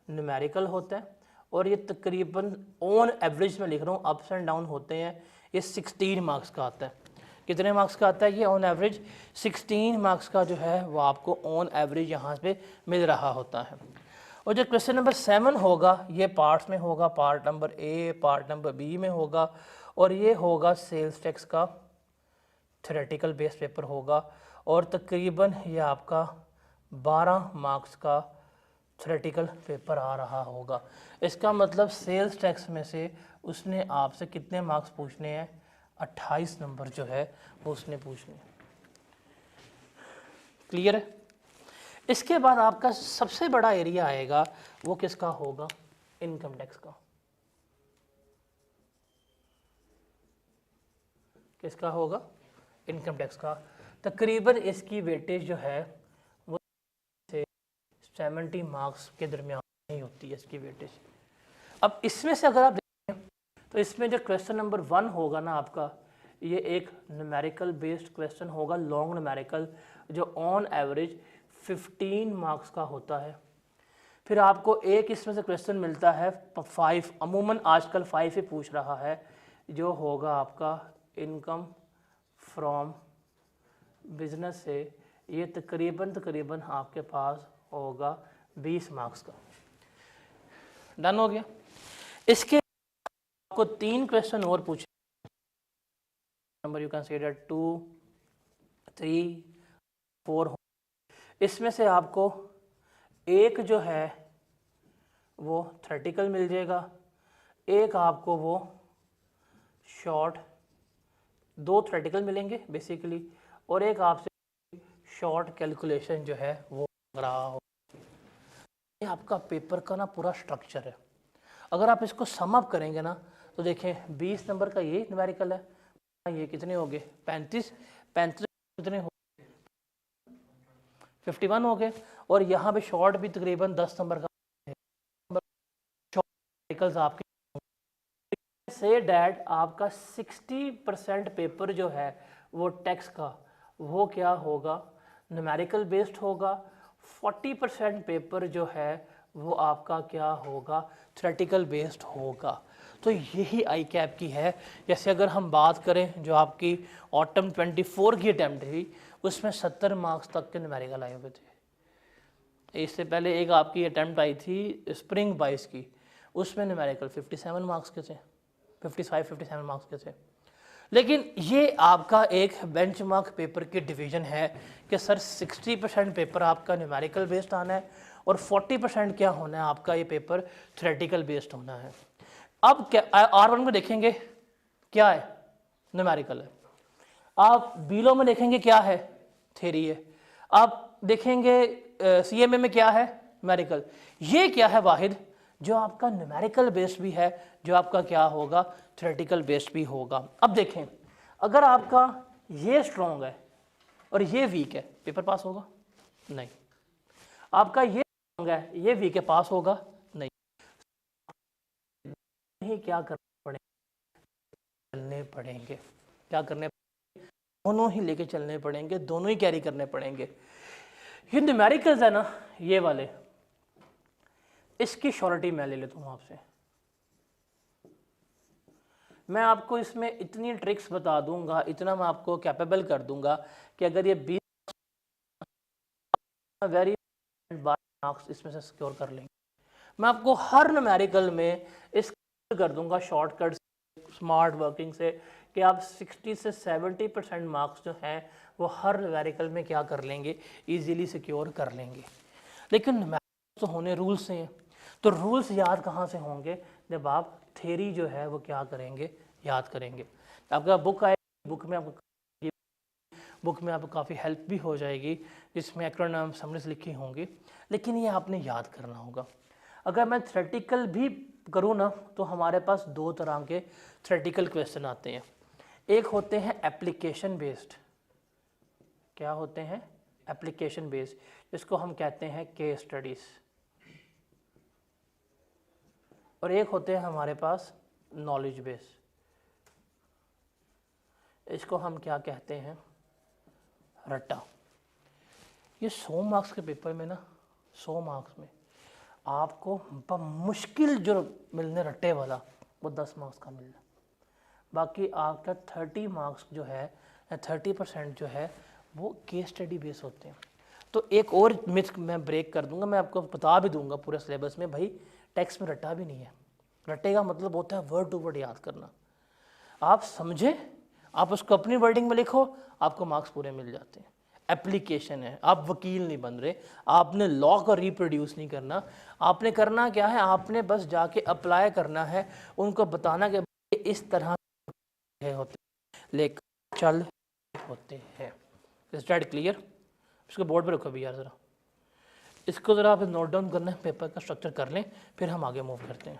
न्यूमेरिकल होता है, और ये तकरीबन ऑन एवरेज में लिख रहा हूँ, अप्स एंड डाउन होते हैं, ये 16 मार्क्स का आता है। कितने मार्क्स का आता है ये, ऑन एवरेज 16 मार्क्स का जो है वो आपको ऑन एवरेज यहाँ पे मिल रहा होता है। और जो क्वेश्चन नंबर 7 होगा, ये पार्ट्स में होगा, part number A, part number B में होगा, और ये होगा सेल्स टैक्स का थ्योरेटिकल बेस पेपर होगा, और तकरीबन ये आपका 12 मार्क्स का थ्योरेटिकल पेपर आ रहा होगा। इसका मतलब सेल्स टैक्स में से उसने आपसे कितने मार्क्स पूछने हैं, 28 नंबर जो है वो उसने पूछने हैं। क्लियर है। इसके बाद आपका सबसे बड़ा एरिया आएगा, वो किसका होगा, इनकम टैक्स का। किसका होगा, इनकम टैक्स का। तकरीबन इसकी वेटेज जो है वो 70 मार्क्स के दरमियान नहीं होती है इसकी वेटेज। अब इसमें से अगर आप देखें तो इसमें जो क्वेश्चन नंबर 1 होगा ना आपका, ये एक न्यूमेरिकल बेस्ड क्वेश्चन होगा, लॉन्ग न्यूमेरिकल, जो ऑन एवरेज 15 मार्क्स का होता है। फिर आपको एक इसमें से क्वेश्चन मिलता है 5, अमूमन आजकल 5 ही पूछ रहा है, जो होगा आपका इनकम फ्रॉम बिजनेस से, ये तकरीबन आपके पास होगा 20 मार्क्स का। डन हो गया। इसके आपको 3 क्वेश्चन और पूछे, नंबर यू कंसीडर 2, 3, 4। इसमें से आपको एक जो है वो थ्योरेटिकल मिल जाएगा, एक आपको वो शॉर्ट, 2 थ्योरेटिकल मिलेंगे बेसिकली, और एक आपसे शॉर्ट कैलकुलेशन जो है वो रहा हो। ये आपका पेपर का ना पूरा स्ट्रक्चर है। अगर आप इसको सम अप करेंगे ना, तो देखें 20 नंबर का ये न्यूमेरिकल है, ये कितने हो गए, 35 कितने हो, 51 हो गए, और यहाँ पे शॉर्ट भी तकरीबन 10 नंबर का शॉर्ट आपके से डैट आपका 60% पेपर जो है वो टैक्स का वो क्या होगा, न्यूमेरिकल बेस्ड होगा। 40% पेपर जो है वो आपका क्या होगा, थ्योरेटिकल बेस्ड होगा। तो यही आई कैप की है। जैसे अगर हम बात करें जो आपकी ऑटम 24 की अटैम्प्ट थी, उसमें 70 मार्क्स तक के न्यूमेरिकल आए हुए थे। इससे पहले एक आपकी अटैम्प्ट आई थी स्प्रिंग 22 की, उसमें न्यूमेरिकल 57 मार्क्स के थे, 57 मार्क्स के थे। लेकिन ये आपका एक बेंचमार्क पेपर की डिवीज़न है कि सर 60% पेपर आपका न्यूमेरिकल बेस्ड आना है और 40% क्या होना है, आपका ये पेपर थ्योरेटिकल बेस्ड होना है। अब क्या R1 में देखेंगे क्या है, न्यूमेरिकल है। आप बीलो में देखेंगे क्या है, थ्योरी है। आप देखेंगे सीएमए में क्या है, न्यूमेरिकल। ये क्या है वाहिद, जो आपका न्यूमेरिकल बेस्ड भी है, जो आपका क्या होगा, थ्योरेटिकल बेस्ड भी होगा। अब देखें, अगर आपका ये स्ट्रॉन्ग है और ये वीक है, पेपर पास होगा? नहीं। आपका ये स्ट्रॉन्ग है, ये वीक है, पास होगा? नहीं। क्या करना पड़ेगा, चलने पड़ेंगे। क्या करने, दोनों ही लेके चलने पड़ेंगे, दोनों ही कैरी करने पड़ेंगे। ये न्यूमेरिकल्स है ना, ये वाले, इसकी श्योरिटी मैं ले लेता हूँ आपसे। मैं आपको इसमें इतनी ट्रिक्स बता दूंगा, इतना मैं आपको कैपेबल कर दूंगा कि अगर ये 20 वेरी मार्क्स इसमें से सिक्योर कर लेंगे। मैं आपको हर न्यूमेरिकल में इस कर दूंगा शॉर्टकट, स्मार्ट वर्किंग से, कि आप 60 से 70% मार्क्स जो हैं वो हर न्यूमेरिकल में क्या कर लेंगे, इजीली सिक्योर कर लेंगे। लेकिन न्यूमेरिकल तो होने रूल्स से हैं, तो रूल्स याद कहाँ से होंगे, जब आप थ्योरी जो है वो क्या करेंगे, याद करेंगे। आपका बुक आएगी, बुक में आपको काफ़ी हेल्प भी हो जाएगी, जिसमें एक्रोनिम समरीज लिखी होंगी, लेकिन ये आपने याद करना होगा। अगर मैं थ्योरेटिकल भी करूँ ना, तो हमारे पास दो तरह के थ्योरेटिकल क्वेश्चन आते हैं। एक होते हैं एप्लीकेशन बेस्ड, क्या होते हैं, एप्लीकेशन बेस्ड, जिसको हम कहते हैं केस स्टडीज़। और एक होते हैं हमारे पास नॉलेज बेस, इसको हम क्या कहते हैं, रट्टा। ये 100 मार्क्स के पेपर में ना, 100 मार्क्स में आपको मुश्किल जो मिलने रट्टे वाला, वो 10 मार्क्स का मिलना। बाकी आपका 30 मार्क्स जो है, या 30% जो है, वो केस स्टडी बेस होते हैं। तो एक और मिथ मैं ब्रेक कर दूंगा, मैं आपको बता भी दूंगा पूरे सिलेबस में, भाई टेक्स्ट में रट्टा भी नहीं है। रट्टे का मतलब होता है वर्ड टू वर्ड याद करना। आप समझे, आप उसको अपनी वर्डिंग में लिखो, आपको मार्क्स पूरे मिल जाते हैं। एप्लीकेशन है, आप वकील नहीं बन रहे, आपने लॉ को रिप्रोड्यूस नहीं करना, आपने करना क्या है, आपने बस जाके अप्लाई करना है, उनको बताना कि इस तरह होते लेकर चल होते हैं। Is that clear? इसको बोर्ड पे रखो भी यार ज़रा, इसको ज़रा आप नोट डाउन करना है, पेपर का स्ट्रक्चर कर लें, फिर हम आगे मूव करते हैं।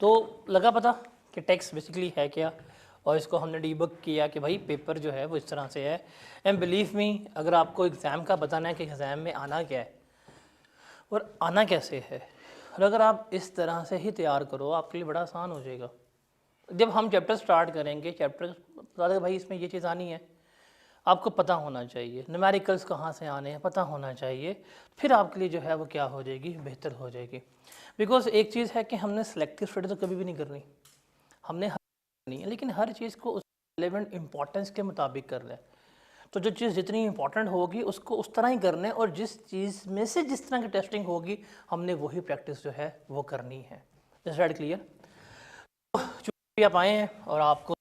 तो लगा पता कि टेक्स्ट बेसिकली है क्या, और इसको हमने डीबग किया कि भाई पेपर जो है वो इस तरह से है। एंड बिलीव मी, अगर आपको एग्ज़ाम का बताना है कि एग्ज़ाम में आना क्या है और आना कैसे है, और अगर आप इस तरह से ही तैयार करो आपके लिए बड़ा आसान हो जाएगा। जब हम चैप्टर स्टार्ट करेंगे, चैप्टर बता दें भाई इसमें ये चीज़ आनी है, आपको पता होना चाहिए, न्यूमेरिकल्स कहाँ से आने हैं पता होना चाहिए, फिर आपके लिए जो है वो क्या हो जाएगी, बेहतर हो जाएगी। बिकॉज एक चीज़ है कि हमने सेलेक्टिव स्टडी तो कभी भी नहीं करनी, हमने हर करनी है, लेकिन हर चीज़ को उस रिलेवेंट इंपॉर्टेंस के मुताबिक करना है। तो जो चीज़ जितनी इंपॉर्टेंट होगी उसको उस तरह ही करना है, और जिस चीज़ में से जिस तरह की टेस्टिंग होगी हमने वही प्रैक्टिस जो है वो करनी है। Is that clear? चूँकि आप आए हैं और आपको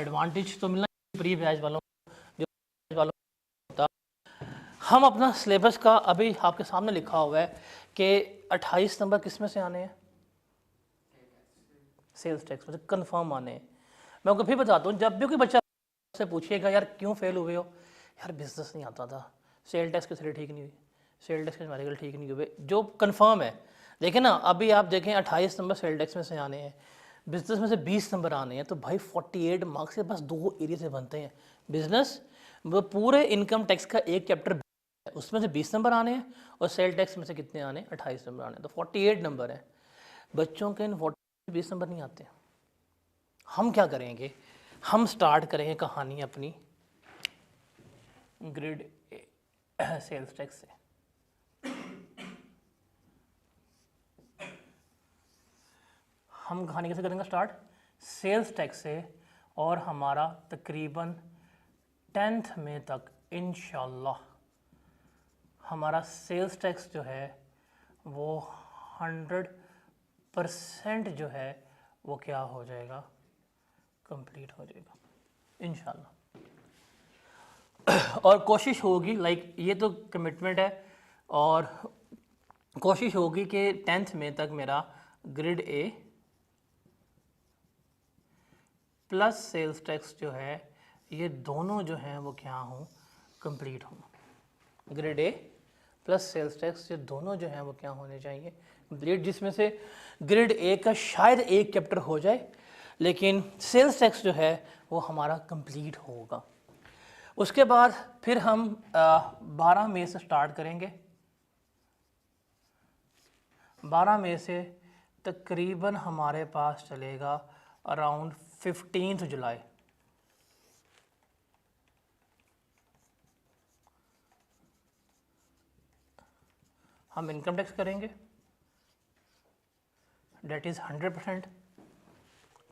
एडवांटेज तो मिलना प्री बैच वालों जो बैच वालों होता, हम अपना सिलेबस का अभी आपके सामने लिखा हुआ है कि 28 नंबर किस में से आने हैं, सेल्स टैक्स में से कन्फर्म आने हैं। मैं आपको फिर बताता हूँ, जब भी कोई बच्चा से पूछिएगा यार क्यों फेल हुए हो, यार बिजनेस नहीं आता था, सेल टैक्स की सैलरी ठीक नहीं हुई, सेल टैक्स के न्यूमेरिकल ठीक नहीं हुए, जो कन्फर्म है। देखें ना, अभी आप देखें 28 नंबर सेल टैक्स में से आने हैं, बिजनेस में से 20 नंबर आने हैं, तो भाई 48 मार्क्स से बस 2 एरिया से बनते हैं। बिजनेस वो पूरे इनकम टैक्स का एक चैप्टर है, उसमें से 20 नंबर आने हैं, और सेल टैक्स में से कितने आने हैं, 28 नंबर आने हैं, तो 48 नंबर है। बच्चों के इन 20 नंबर नहीं आते। हम क्या करेंगे, हम स्टार्ट करेंगे कहानी अपनी ग्रेड सेल्स टैक्स से। हम कहानी कैसे करेंगे स्टार्ट, सेल्स टैक्स से, और हमारा तकरीबन 10th में तक इंशाल्लाह हमारा सेल्स टैक्स जो है वो 100% जो है वो क्या हो जाएगा, कंप्लीट हो जाएगा इंशाल्लाह। और कोशिश होगी, लाइक ये तो कमिटमेंट है, और कोशिश होगी कि 10th में तक मेरा grade A plus sales tax जो है ये दोनों जो हैं वो क्या हों, कंप्लीट हों। Grade A plus sales tax ये दोनों जो हैं वो क्या होने चाहिए, कंप्लीट, जिसमें से ग्रेड ए का शायद एक चैप्टर हो जाए, लेकिन सेल्स टैक्स जो है वो हमारा कंप्लीट होगा। उसके बाद फिर हम 12 मई से स्टार्ट करेंगे, 12 मई से तकरीबन हमारे पास चलेगा अराउंड 15 जुलाई। हम इनकम टैक्स करेंगे, डेट इज़ 100%,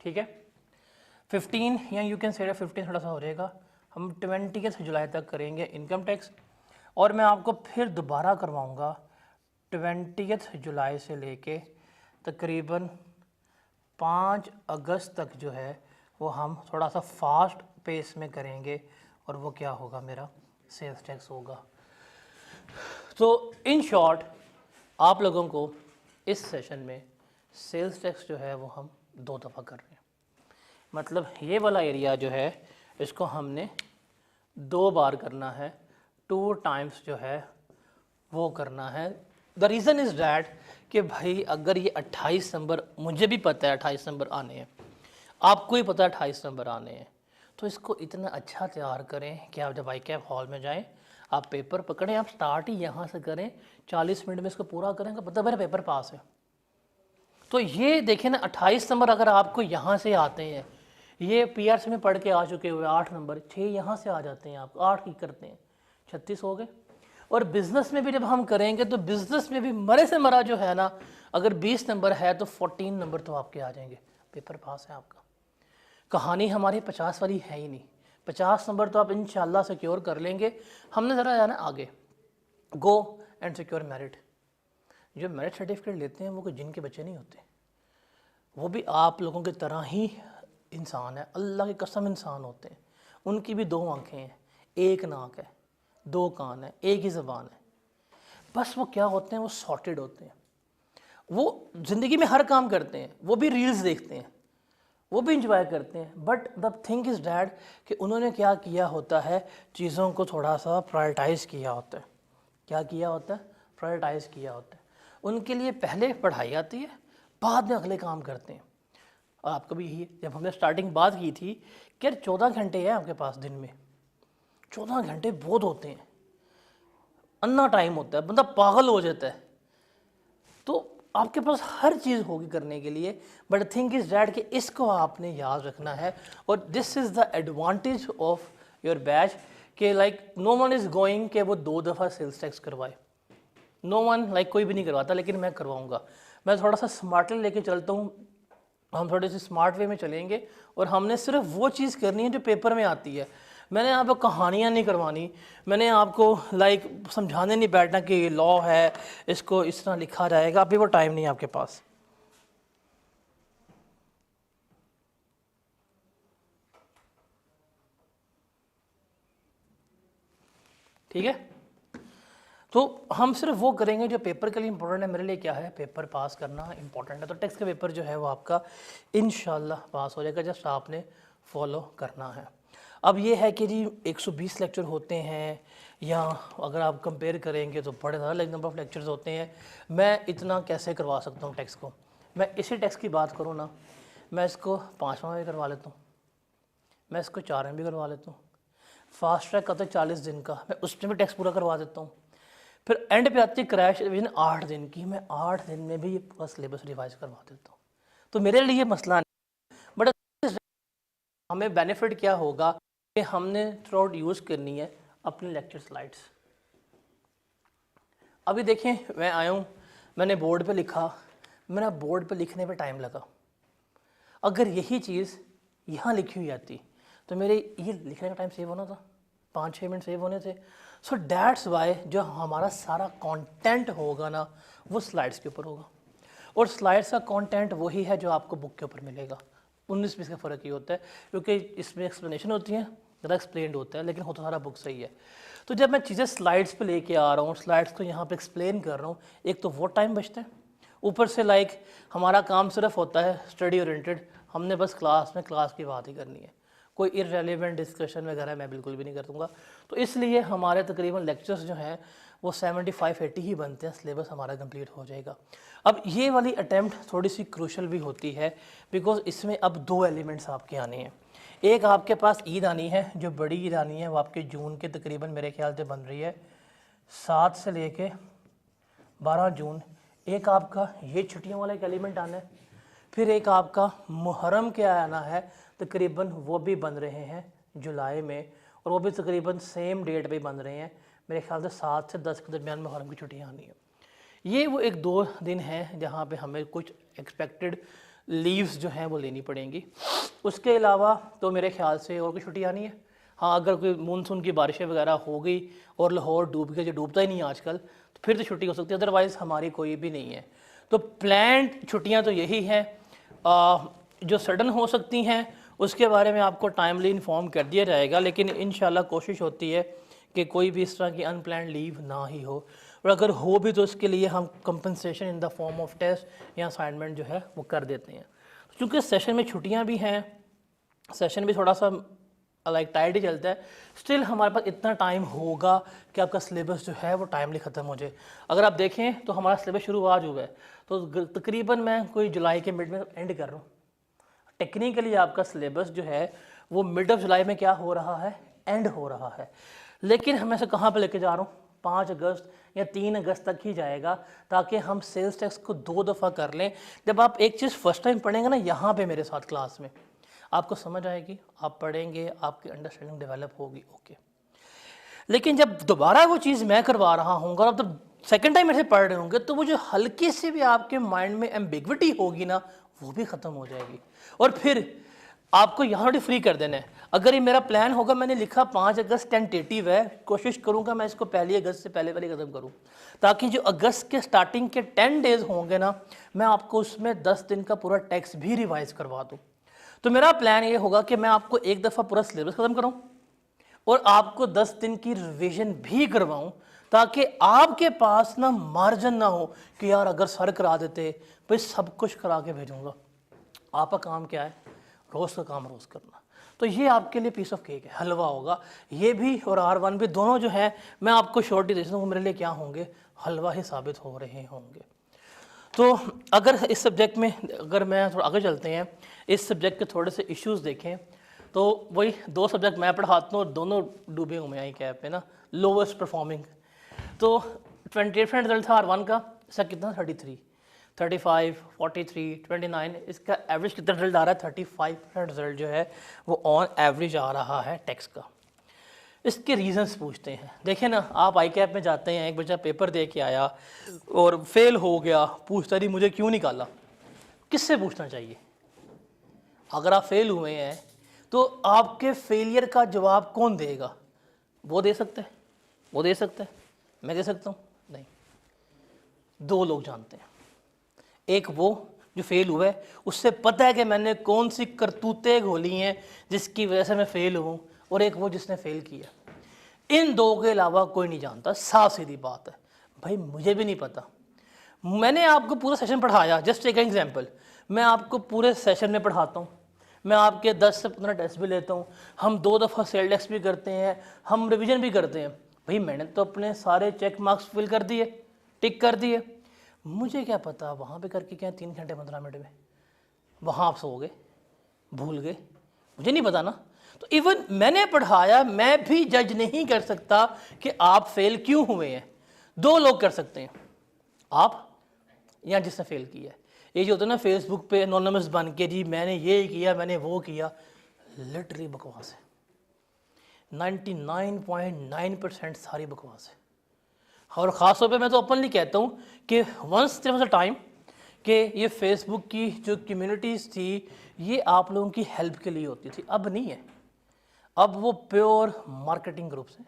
ठीक है। 15 या यू कैन से 15 थोड़ा सा हो जाएगा, हम 20 जुलाई तक करेंगे इनकम टैक्स। और मैं आपको फिर दोबारा करवाऊँगा 20 जुलाई से लेके तकरीबन 5 अगस्त तक जो है वो हम थोड़ा सा फास्ट पेस में करेंगे, और वो क्या होगा, मेरा सेल्स टैक्स होगा। तो इन शॉर्ट आप लोगों को इस सेशन में सेल्स टैक्स जो है वो हम 2 दफ़ा कर रहे हैं। मतलब ये वाला एरिया जो है इसको हमने 2 बार करना है, 2 टाइम्स जो है वो करना है। द रीज़न इज़ डैट कि भाई अगर ये 28 नंबर, मुझे भी पता है 28 नंबर आने हैं, आपको ही पता है 28 नंबर आने हैं, तो इसको इतना अच्छा तैयार करें कि आप जब आई कैप हॉल में जाएं, आप पेपर पकड़ें, आप स्टार्ट ही यहाँ से करें, 40 मिनट में इसको पूरा करेंगे, पता मेरा पेपर पास है। तो ये देखें ना, 28 नंबर अगर आपको यहाँ से आते हैं, ये पीआरसी में पढ़ के आ चुके हुए 8 नंबर, 6 यहाँ से आ जाते हैं, आप 8 की करते हैं, 36 हो गए। और बिज़नेस में भी जब हम करेंगे तो बिज़नेस में भी मरे से मरा जो है ना, अगर 20 नंबर है तो 14 नंबर तो आपके आ जाएंगे, पेपर पास है आपका। कहानी हमारी 50 वाली है ही नहीं, 50 नंबर तो आप इंशाल्लाह सिक्योर कर लेंगे। हमने ज़रा जाना आगे, गो एंड सिक्योर मेरिट। जो मेरिट सर्टिफिकेट लेते हैं वो कोई जिनके बच्चे नहीं होते, वो भी आप लोगों की तरह ही इंसान है, अल्लाह की कसम इंसान होते हैं। उनकी भी 2 आंखें हैं, 1 नाक है, 2 कान है, 1 ही ज़बान है, बस वो क्या होते हैं, वो सॉर्टेड होते हैं, वो ज़िंदगी में हर काम करते हैं, वो भी रील्स देखते हैं, वो भी इंजॉय करते हैं। But the thing is that कि उन्होंने क्या किया होता है, चीज़ों को थोड़ा सा प्रायोरिटाइज़ किया होता है। क्या किया होता है? प्रायोरिटाइज़ किया होता है। उनके लिए पहले पढ़ाई आती है, बाद में अगले काम करते हैं। और आपका भी यही है, जब हमने स्टार्टिंग बात की थी कि यार 14 घंटे हैं आपके पास दिन में, 14 घंटे बहुत होते हैं, अन्ना टाइम होता है, बंदा पागल हो जाता है। तो आपके पास हर चीज़ होगी करने के लिए, बट थिंक इज़ डैट कि इसको आपने याद रखना है। और this is the advantage of your batch कि like no one is going कि वो 2 दफ़ा सेल्स टैक्स करवाए, नो वन, लाइक कोई भी नहीं करवाता, लेकिन मैं करवाऊँगा। मैं थोड़ा सा स्मार्टली लेके चलता हूँ, हम थोड़े से स्मार्ट वे में चलेंगे, और हमने सिर्फ वो चीज़ करनी है जो पेपर में आती है। मैंने आपको कहानियाँ नहीं करवानी, मैंने आपको लाइक समझाने नहीं बैठना कि ये लॉ है, इसको इस तरह लिखा जाएगा, अभी वो टाइम नहीं है आपके पास। ठीक है, तो हम सिर्फ वो करेंगे जो पेपर के लिए इंपॉर्टेंट है। मेरे लिए क्या है, पेपर पास करना इंपॉर्टेंट है, तो टैक्स का पेपर जो है वो आपका इंशाल्लाह पास हो जाएगा, जस्ट आपने फॉलो करना है। अब ये है कि जी 120 लेक्चर होते हैं, या अगर आप कंपेयर करेंगे तो बड़े ज़्यादा नंबर ऑफ लेक्चर्स होते हैं। मैं इतना कैसे करवा सकता हूँ टैक्स को? मैं इसी टैक्स की बात करूँ ना, मैं इसको 5 माह में करवा लेता हूँ, मैं इसको 4 में भी करवा लेता हूँ। फास्ट ट्रैक आता है 40 दिन का, मैं उसमें भी टैक्स पूरा करवा देता हूँ। फिर एंड पे आती है क्रैश विद 8 दिन की, मैं 8 दिन में भी ये पूरा सिलेबस रिवाइज करवा देता हूँ। तो मेरे लिए मसला नहीं, बट हमें बेनिफिट क्या होगा कि हमने थ्रू आउट यूज़ करनी है अपनी लेक्चर स्लाइड्स। अभी देखें, मैं आया हूँ, मैंने बोर्ड पे लिखा, मेरा बोर्ड पे लिखने पे टाइम लगा। अगर यही चीज़ यहाँ लिखी हुई आती तो मेरे ये लिखने का टाइम सेव होना था, 5-6 मिनट सेव होने थे। सो डैट्स वाई जो हमारा सारा कंटेंट होगा ना, वो स्लाइड्स के ऊपर होगा, और स्लाइड्स का कंटेंट वही है जो आपको बुक के ऊपर मिलेगा। 19-20 का फ़र्क ये होता है, क्योंकि इसमें एक्सप्लेनेशन होती है, ज़्यादा एक्सप्लेंड होता है, लेकिन होता सारा बुक सही है। तो जब मैं चीज़ें स्लाइड्स पे लेके आ रहा हूँ, स्लाइड्स को यहाँ पे एक्सप्लेन कर रहा हूँ, एक तो वो टाइम बचता है, ऊपर से लाइक हमारा काम सिर्फ होता है स्टडी ओरिएंटेड, हमने बस क्लास में क्लास की बात ही करनी है, कोई इररेलेवेंट डिस्कशन वगैरह मैं बिल्कुल भी नहीं कर दूँगा। तो इसलिए हमारे तकरीबन लेक्चर्स जो हैं वो 75-80 ही बनते हैं, सिलेबस हमारा कंप्लीट हो जाएगा। अब ये वाली अटैम्प्ट थोड़ी सी क्रूशल भी होती है, बिकॉज इसमें अब 2 एलिमेंट्स आपके आने हैं। एक आपके पास ईद आनी है, जो बड़ी ईद आनी है, वो आपके जून के तकरीबन मेरे ख्याल से बन रही है 7 से लेके 12 जून, एक आपका ये छुट्टियों वाला एक एलिमेंट आना है, फिर एक आपका मुहर्रम के आना है, तकरीबन वो भी बन रहे हैं जुलाई में, और वो भी तकरीबन सेम डेट पे बन रहे हैं, मेरे ख्याल से 7 से 10 के दरमियान मुहर्रम की छुट्टियाँ आनी है। ये वो 1-2 दिन हैं जहाँ पे हमें कुछ एक्सपेक्टेड लीव्स जो हैं वो लेनी पड़ेंगी। उसके अलावा तो मेरे ख्याल से और कोई छुट्टी आनी है। हाँ, अगर कोई मानसून की बारिशें वगैरह हो गई और लाहौर डूब गया, जो डूबता ही नहीं है आजकल, तो फिर तो छुट्टी हो सकती है, अदरवाइज़ हमारी कोई भी नहीं है। तो प्लान्ड छुट्टियाँ तो यही हैं। जो सडन हो सकती हैं उसके बारे में आपको टाइमली इन्फॉर्म कर दिया जाएगा, लेकिन इंशाल्लाह कोशिश होती है कि कोई भी इस तरह की अनप्लान्ड लीव ना ही हो, और अगर हो भी तो इसके लिए हम compensation in the form of test या असाइनमेंट जो है वो कर देते हैं। क्योंकि सेशन में छुट्टियां भी हैं, सेशन भी थोड़ा सा लाइक टाइट ही चलता है, स्टिल हमारे पास इतना टाइम होगा कि आपका सिलेबस जो है वो टाइमली ख़त्म हो जाए। अगर आप देखें तो हमारा सिलेबस शुरू आज हुआ है, तो तकरीबन मैं कोई जुलाई के मिड में एंड कर रहा हूँ। टेक्निकली आपका सिलेबस जो है वो मिड ऑफ जुलाई में क्या हो रहा है, एंड हो रहा है, लेकिन हमें से कहाँ पे लेके जा रहा हूँ, 5 अगस्त या 3 अगस्त तक ही जाएगा, ताकि हम सेल्स टैक्स को 2 दफ़ा कर लें। जब आप एक चीज़ फर्स्ट टाइम पढ़ेंगे ना यहाँ पे मेरे साथ क्लास में, आपको समझ आएगी, आप पढ़ेंगे, आपकी अंडरस्टैंडिंग डेवलप होगी, ओके। लेकिन जब दोबारा वो चीज़ मैं करवा रहा हूँ और आप जब सेकेंड टाइम मेरे से पढ़ रहे होंगे, तो वो जो हल्की सी भी आपके माइंड में एम्बिग्विटी होगी ना, वो भी ख़त्म हो जाएगी, और फिर आपको यहाँ थोड़ी फ्री कर देना है। अगर ये मेरा प्लान होगा, मैंने लिखा 5 अगस्त टेंटेटिव है, कोशिश करूँगा मैं इसको 1 अगस्त से पहले ख़त्म करूँ, ताकि जो अगस्त के स्टार्टिंग के 10 डेज़ होंगे ना, मैं आपको उसमें 10 दिन का पूरा टेक्स्ट भी रिवाइज़ करवा दूँ। तो मेरा प्लान ये होगा कि मैं आपको एक दफ़ा पूरा सिलेबस ख़त्म कराऊँ और आपको 10 दिन की रिवीजन भी करवाऊँ, ताकि आपके पास ना मार्जिन ना हो कि यार अगर सर करा देते, भाई सब कुछ करा के भेजूँगा। आपका काम क्या है, रोज़ का काम रोज़ करना। तो ये आपके लिए पीस ऑफ केक है, हलवा होगा ये भी, और R1 भी, दोनों जो है मैं आपको श्योरिटी दे सकता हूँ मेरे लिए क्या होंगे, हलवा ही साबित हो रहे होंगे। तो अगर इस सब्जेक्ट में, अगर मैं थोड़ा आगे चलते हैं, इस सब्जेक्ट के थोड़े से इश्यूज़ देखें, तो वही 2 सब्जेक्ट मैं पढ़ाता हूँ और दोनों डूबे हुए हैं कैप पे ना, लोवेस्ट परफॉर्मिंग। तो 28% रिजल्ट था R1 का, इसका कितना 33, 35, 43, 29, इसका एवरेज कितना रिजल्ट आ रहा है, 35% रिजल्ट जो है वो ऑन एवरेज आ रहा है टेक्स्ट का। इसके रीजंस पूछते हैं। देखें ना, आप आई कैप में जाते हैं, एक बच्चा पेपर दे के आया और फेल हो गया, पूछता रही मुझे क्यों निकाला, किससे पूछना चाहिए? अगर आप फेल हुए हैं तो आपके फेलियर का जवाब कौन देगा? वो दे सकता है, वो दे सकता है, मैं दे सकता हूँ? नहीं। 2 लोग जानते हैं, एक वो जो फेल हुआ है, उससे पता है कि मैंने कौन सी करतूतें घोली हैं जिसकी वजह से मैं फेल हूँ, और एक वो जिसने फेल किया। इन 2 के अलावा कोई नहीं जानता, साफ सीधी बात है। भाई मुझे भी नहीं पता, मैंने आपको पूरा सेशन पढ़ाया, जस्ट एक एग्जांपल, मैं आपको पूरे सेशन में पढ़ाता हूँ, मैं आपके 10 से 15 टेस्ट भी लेता हूँ, हम 2 दफ़ा सेल टेस्ट भी करते हैं, हम रिवीजन भी करते हैं। भाई मैंने तो अपने सारे चेक मार्क्स फिल कर दिए, टिक कर दिए, मुझे क्या पता वहाँ पे करके क्या 3 घंटे 15 मिनट में वहाँ आप सो गए, भूल गए, मुझे नहीं पता ना। तो इवन मैंने पढ़ाया, मैं भी जज नहीं कर सकता कि आप फेल क्यों हुए हैं। 2 लोग कर सकते हैं, आप या जिसने फेल किया है। ये जो होता है ना फेसबुक पे एनोनिमस बन के, जी मैंने ये किया, मैंने वो किया, लिटरली बकवास है। 99.9% सारी बकवास है। और ख़ास तौर पे मैं तो ओपनली कहता हूँ कि once there was a time कि ये फेसबुक की जो कम्युनिटीज़ थी, ये आप लोगों की हेल्प के लिए होती थी, अब नहीं है। अब वो प्योर मार्केटिंग ग्रुप्स हैं,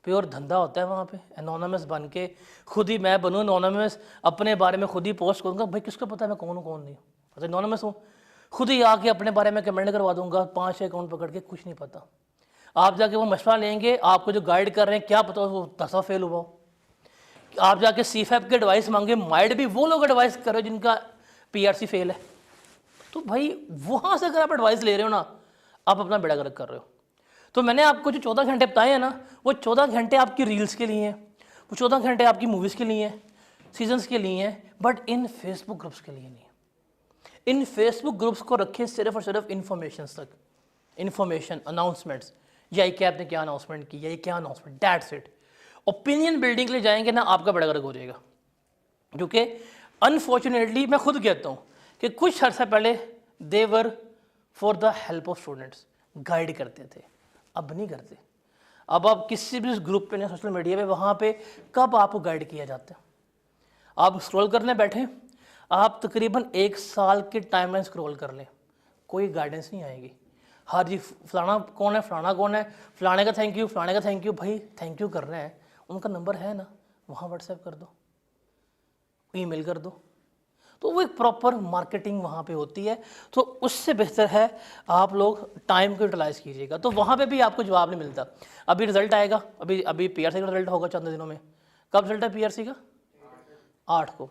प्योर धंधा होता है वहाँ पे। एनोनिमस बन के खुद ही मैं बनूँ एनोनिमस, अपने बारे में खुद ही पोस्ट करूँगा, भाई किसको पता है मैं कौन हूँ कौन नहीं हूँ, तो एनोनिमस हूँ, खुद ही आके अपने बारे में कमेंट करवा दूँगा 5-6 अकाउंट पकड़ के, कुछ नहीं पता। आप जाके वो मशवरा लेंगे, आपको जो गाइड कर रहे हैं क्या पता वो 10 फेल हुआ हो। आप जाके CFAP के एडवाइस मांगे, माइट भी वो लोग एडवाइस कर रहे हो जिनका PRC फेल है। तो भाई वहाँ से अगर आप एडवाइस ले रहे हो ना, आप अपना बेड़ा गर्क कर रहे हो। तो मैंने आपको जो 14 घंटे बताए हैं ना, वो 14 घंटे आपकी रील्स के लिए हैं, वो 14 घंटे आपकी मूवीज़ के लिए हैं, सीजन्स के लिए हैं, बट इन फेसबुक ग्रुप्स के लिए नहीं। इन फेसबुक ग्रुप्स को रखे सिर्फ और सिर्फ इन्फॉर्मेशन तक, इन्फॉर्मेशन, अनाउंसमेंट्स, या कैप ने क्या अनाउंसमेंट की, या क्या announcement, that's it. Opinion building के लिए जाएंगे ना, आपका बड़ा गर्क हो जाएगा। क्योंकि अनफॉर्चुनेटली मैं खुद कहता हूँ कि कुछ अर्सा पहले देवर for the help of students, guide करते थे, अब नहीं करते। अब आप किसी भी ग्रुप पे ना सोशल मीडिया पे, वहाँ पे कब आपको गाइड किया जाता है? आप स्क्रॉल करने बैठे, आप तकरीबन 1 साल की टाइमलाइन स्क्रॉल कर लें, कोई गाइडेंस नहीं आएगी। हाँ जी, फलाना कौन है, फलाना कौन है, फलाने का थैंक यू, फलाने का थैंक यू। भाई थैंक यू करना है, उनका नंबर है ना, वहाँ व्हाट्सएप कर दो, ईमेल कर दो, तो वो एक प्रॉपर मार्केटिंग वहाँ पे होती है। तो उससे बेहतर है आप लोग टाइम को यूटिलाइज़ कीजिएगा। तो वहाँ पे भी आपको जवाब नहीं मिलता। अभी रिजल्ट आएगा, अभी पीआरसी का रिजल्ट होगा चंद दिनों में। कब रिजल्ट है पीआरसी का? 8 को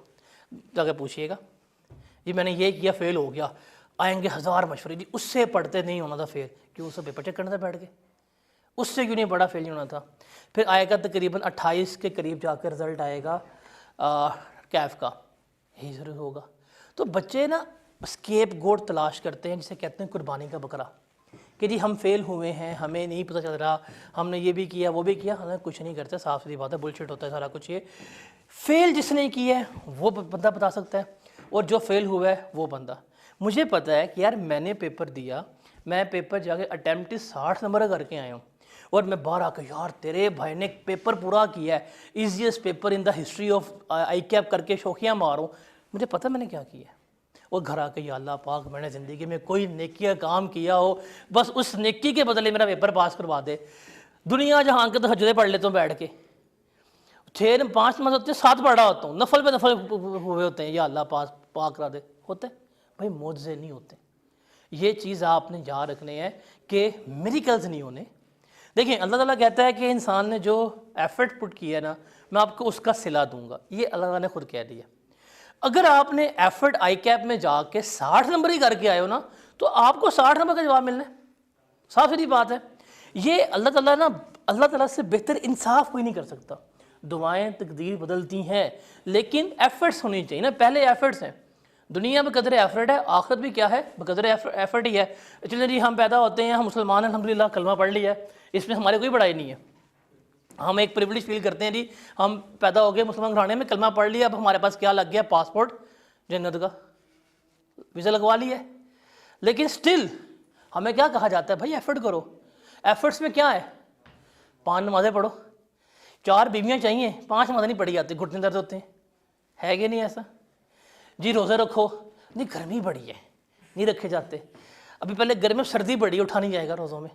जाके पूछिएगा, जी मैंने ये किया, फेल हो गया। आएंगे 1000 मशवरे, जी उससे पढ़ते नहीं होना था फेल, क्यों? उससे पेपर चेक करना था बैठ के, उससे क्यों नहीं पढ़ा, फेल नहीं होना था। फिर आएगा तकरीबन 28 के करीब जाकर रिजल्ट आएगा कैफ का, यही ज़रूर होगा। तो बच्चे ना स्केप गोट तलाश करते हैं, जिसे कहते हैं कुर्बानी का बकरा, कि जी हम फेल हुए हैं, हमें नहीं पता चल रहा, हमने ये भी किया वो भी किया, हालांकि कुछ नहीं करते, साफ सीधी बात है, बुलशिट होता है सारा कुछ। ये फेल जिसने किया है वो बंदा बता सकता है, और जो फेल हुआ है वो बंदा। मुझे पता है कि यार मैंने पेपर दिया, मैं पेपर जाके अटैम्प्ट 60 नंबर करके आया हूँ, और मैं बाहर आकर, यार तेरे भाई ने पेपर पूरा किया है, easiest paper in the history of I cap करके शौकियाँ मारूँ, मुझे पता मैंने क्या किया है। और घर आके, या अल्लाह पाक मैंने ज़िंदगी में कोई नेकी का काम किया हो, बस उस नेकी के बदले मेरा पेपर पास करवा दे। दुनिया जहाँ के तो हजरे पढ़ लेता हूँ बैठ के, 6-5 मंथ होते हैं, 7 पढ़ा होता हूँ, नफल पे नफल हुए होते हैं, या अल्लाह पाक करा दे, होते भाई, मौजज़े नहीं होते। ये चीज़ आपने याद रखनी है कि मिरेकल्स नहीं होने। देखिए अल्लाह ताला कहता है कि इंसान ने जो एफर्ट पुट किया ना, मैं आपको उसका सिला दूंगा, ये अल्लाह ताला ने खुद कह दिया। अगर आपने एफर्ट आई कैप में जाके 60 नंबर ही करके आए हो ना, तो आपको 60 नंबर का जवाब मिलना है, साफ सीधी बात है। ये अल्लाह ताला से बेहतर इंसाफ कोई नहीं कर सकता। दुआएं तकदीर बदलती हैं, लेकिन एफर्ट्स होनी चाहिए ना, पहले एफर्ट्स हैं। दुनिया में कदर एफर्ट है, आखिरत भी क्या है, बकदर एफर्ट ही है। चलिए जी, हम पैदा होते हैं, हम मुसलमान हैं, अल्हम्दुलिल्लाह कलमा पढ़ लिया है, इसमें हमारी कोई बड़ाई नहीं है। हम एक प्रिविलेज फील करते हैं जी, हम पैदा हो गए मुसलमान घराने में, कलमा पढ़ लिया, अब हमारे पास क्या लग गया, पासपोर्ट जन्नत का, वीज़ा लगवा लिया। लेकिन स्टिल हमें क्या कहा जाता है, भाई एफर्ट करो। एफर्ट्स में क्या है, 5 नमाज़ें पढ़ो, 4 बीवियाँ चाहिए, 5 नमाज़ें नहीं पढ़ी जाती, घुटने दर्द होते हैं, है कि नहीं ऐसा जी? रोज़े रखो, नहीं गर्मी बड़ी है, नहीं रखे जाते। अभी पहले गर्मी में, सर्दी बड़ी, उठा नहीं जाएगा रोज़ों में।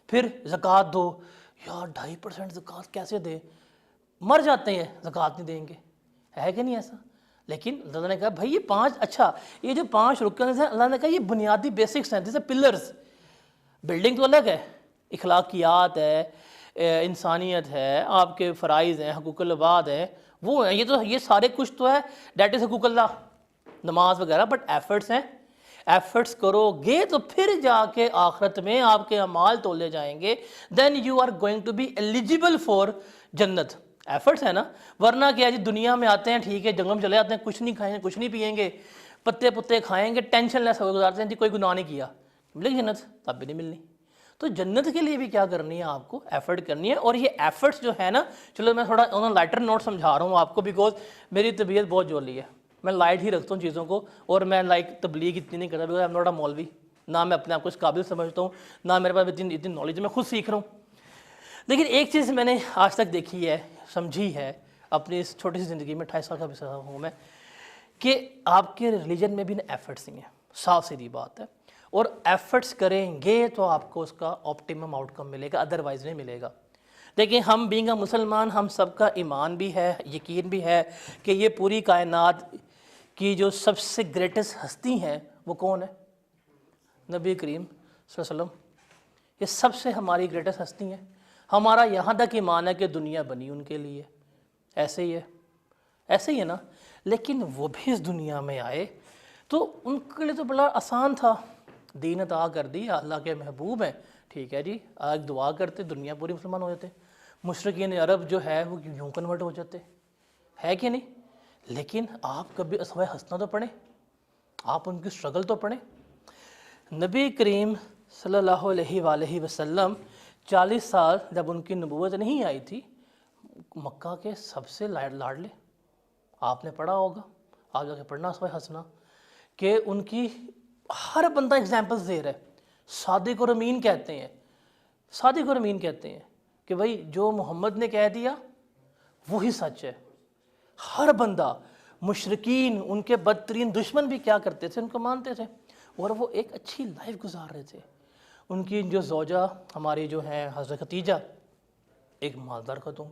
फिर ज़कात दो, यार 2.5% ज़कात कैसे दे, मर जाते हैं, ज़कात नहीं देंगे, है कि नहीं ऐसा? लेकिन अल्लाह ने कहा भाई ये 5, अच्छा ये जो 5 रुकन हैं, अल्लाह ने कहा ये बुनियादी बेसिक्स हैं, जैसे पिलर्स। बिल्डिंग तो अलग है, इखलाकियात है, इंसानियत है, आपके फ़राइज़ हैं, हुकूकुल इबाद हैं, वो हैं, ये सारे कुछ तो है, डैट इज़ हुकूकुल्लाह, नमाज वगैरह। बट एफर्ट्स हैं, एफर्ट्स करोगे तो फिर जाके आखिरत में आपके अमाल तोले जाएंगे, then you are going to be eligible for जन्नत। एफर्ट्स है ना, वरना क्या जी, दुनिया में आते हैं, ठीक है, जंगल में चले जाते हैं, कुछ नहीं खाएंगे, कुछ नहीं पिएंगे, पत्ते पुत्ते खाएंगे, टेंशन लेस हो गुजारते हैं जी, कोई गुनाह नहीं किया, मिलेगी जन्नत? तब भी नहीं मिलनी। तो जन्नत के लिए भी क्या करनी है, आपको एफर्ट करनी है। और ये एफर्ट्स जो है ना, चलो मैं थोड़ा लाइटर नोट समझा रहा हूँ आपको, बिकॉज मेरी तबीयत बहुत जोली है, मैं लाइट ही रखता हूँ चीज़ों को, और मैं तबलीग इतनी नहीं करता, because I am not a मौलवी, ना मैं अपने आप को इस काबिल समझता हूँ, ना मेरे पास इतनी नॉलेज, मैं खुद सीख रहा हूँ। लेकिन एक चीज़ मैंने आज तक देखी है, समझी है अपनी इस छोटी सी ज़िंदगी में, 28 साल का भी हूँ मैं, कि आपके रिलीजन में भी ना एफर्ट्स नहीं है, साफ सीधी बात है। और एफर्ट्स करेंगे तो आपको उसका ऑप्टिमम आउटकम मिलेगा, अदरवाइज नहीं मिलेगा। देखिए हम बीइंग अ मुसलमान, हम सबका ईमान भी है, यकीन भी है कि ये पूरी कायनात की जो सबसे ग्रेटेस्ट हस्ती हैं वो कौन है, नबी करीम सल्लल्लाहु अलैहि वसल्लम। ये सबसे हमारी ग्रेटेस्ट हस्ती हैं। हमारा यहाँ तक ईमान है कि दुनिया बनी उनके लिए, ऐसे ही है, ऐसे ही है ना। लेकिन वो भी इस दुनिया में आए तो उनके लिए तो बड़ा आसान था, दीन अता कर दी, अल्लाह के महबूब हैं, ठीक है जी, आज दुआ करते दुनिया पूरी मुसलमान हो जाते, मुशरिकीन अरब जो है वो यूँ कन्वर्ट हो जाते, है कि नहीं। लेकिन आप कभी असवाए हंसना तो पढ़े, आप उनकी स्ट्रगल तो पढ़ें। नबी करीम सल्लल्लाहु अलैहि वसल्लम 40 साल जब उनकी नबूवत नहीं आई थी, मक्का के सबसे लाडले, आपने पढ़ा होगा, आप जाके पढ़ना सवाए हंसना, कि उनकी हर बंदा एग्जाम्पल्स दे रहा है। सादिक और अमीन कहते हैं, सादिक और अमीन कहते हैं कि भाई जो मोहम्मद ने कह दिया वही सच है। हर बंदा, मुशरिकीन, उनके बदतरीन दुश्मन भी क्या करते थे, उनको मानते थे और वो एक अच्छी लाइफ गुजार रहे थे। उनकी जो ज़ौजा हमारी जो है हज़रत खतीजा, एक मालदार खातून,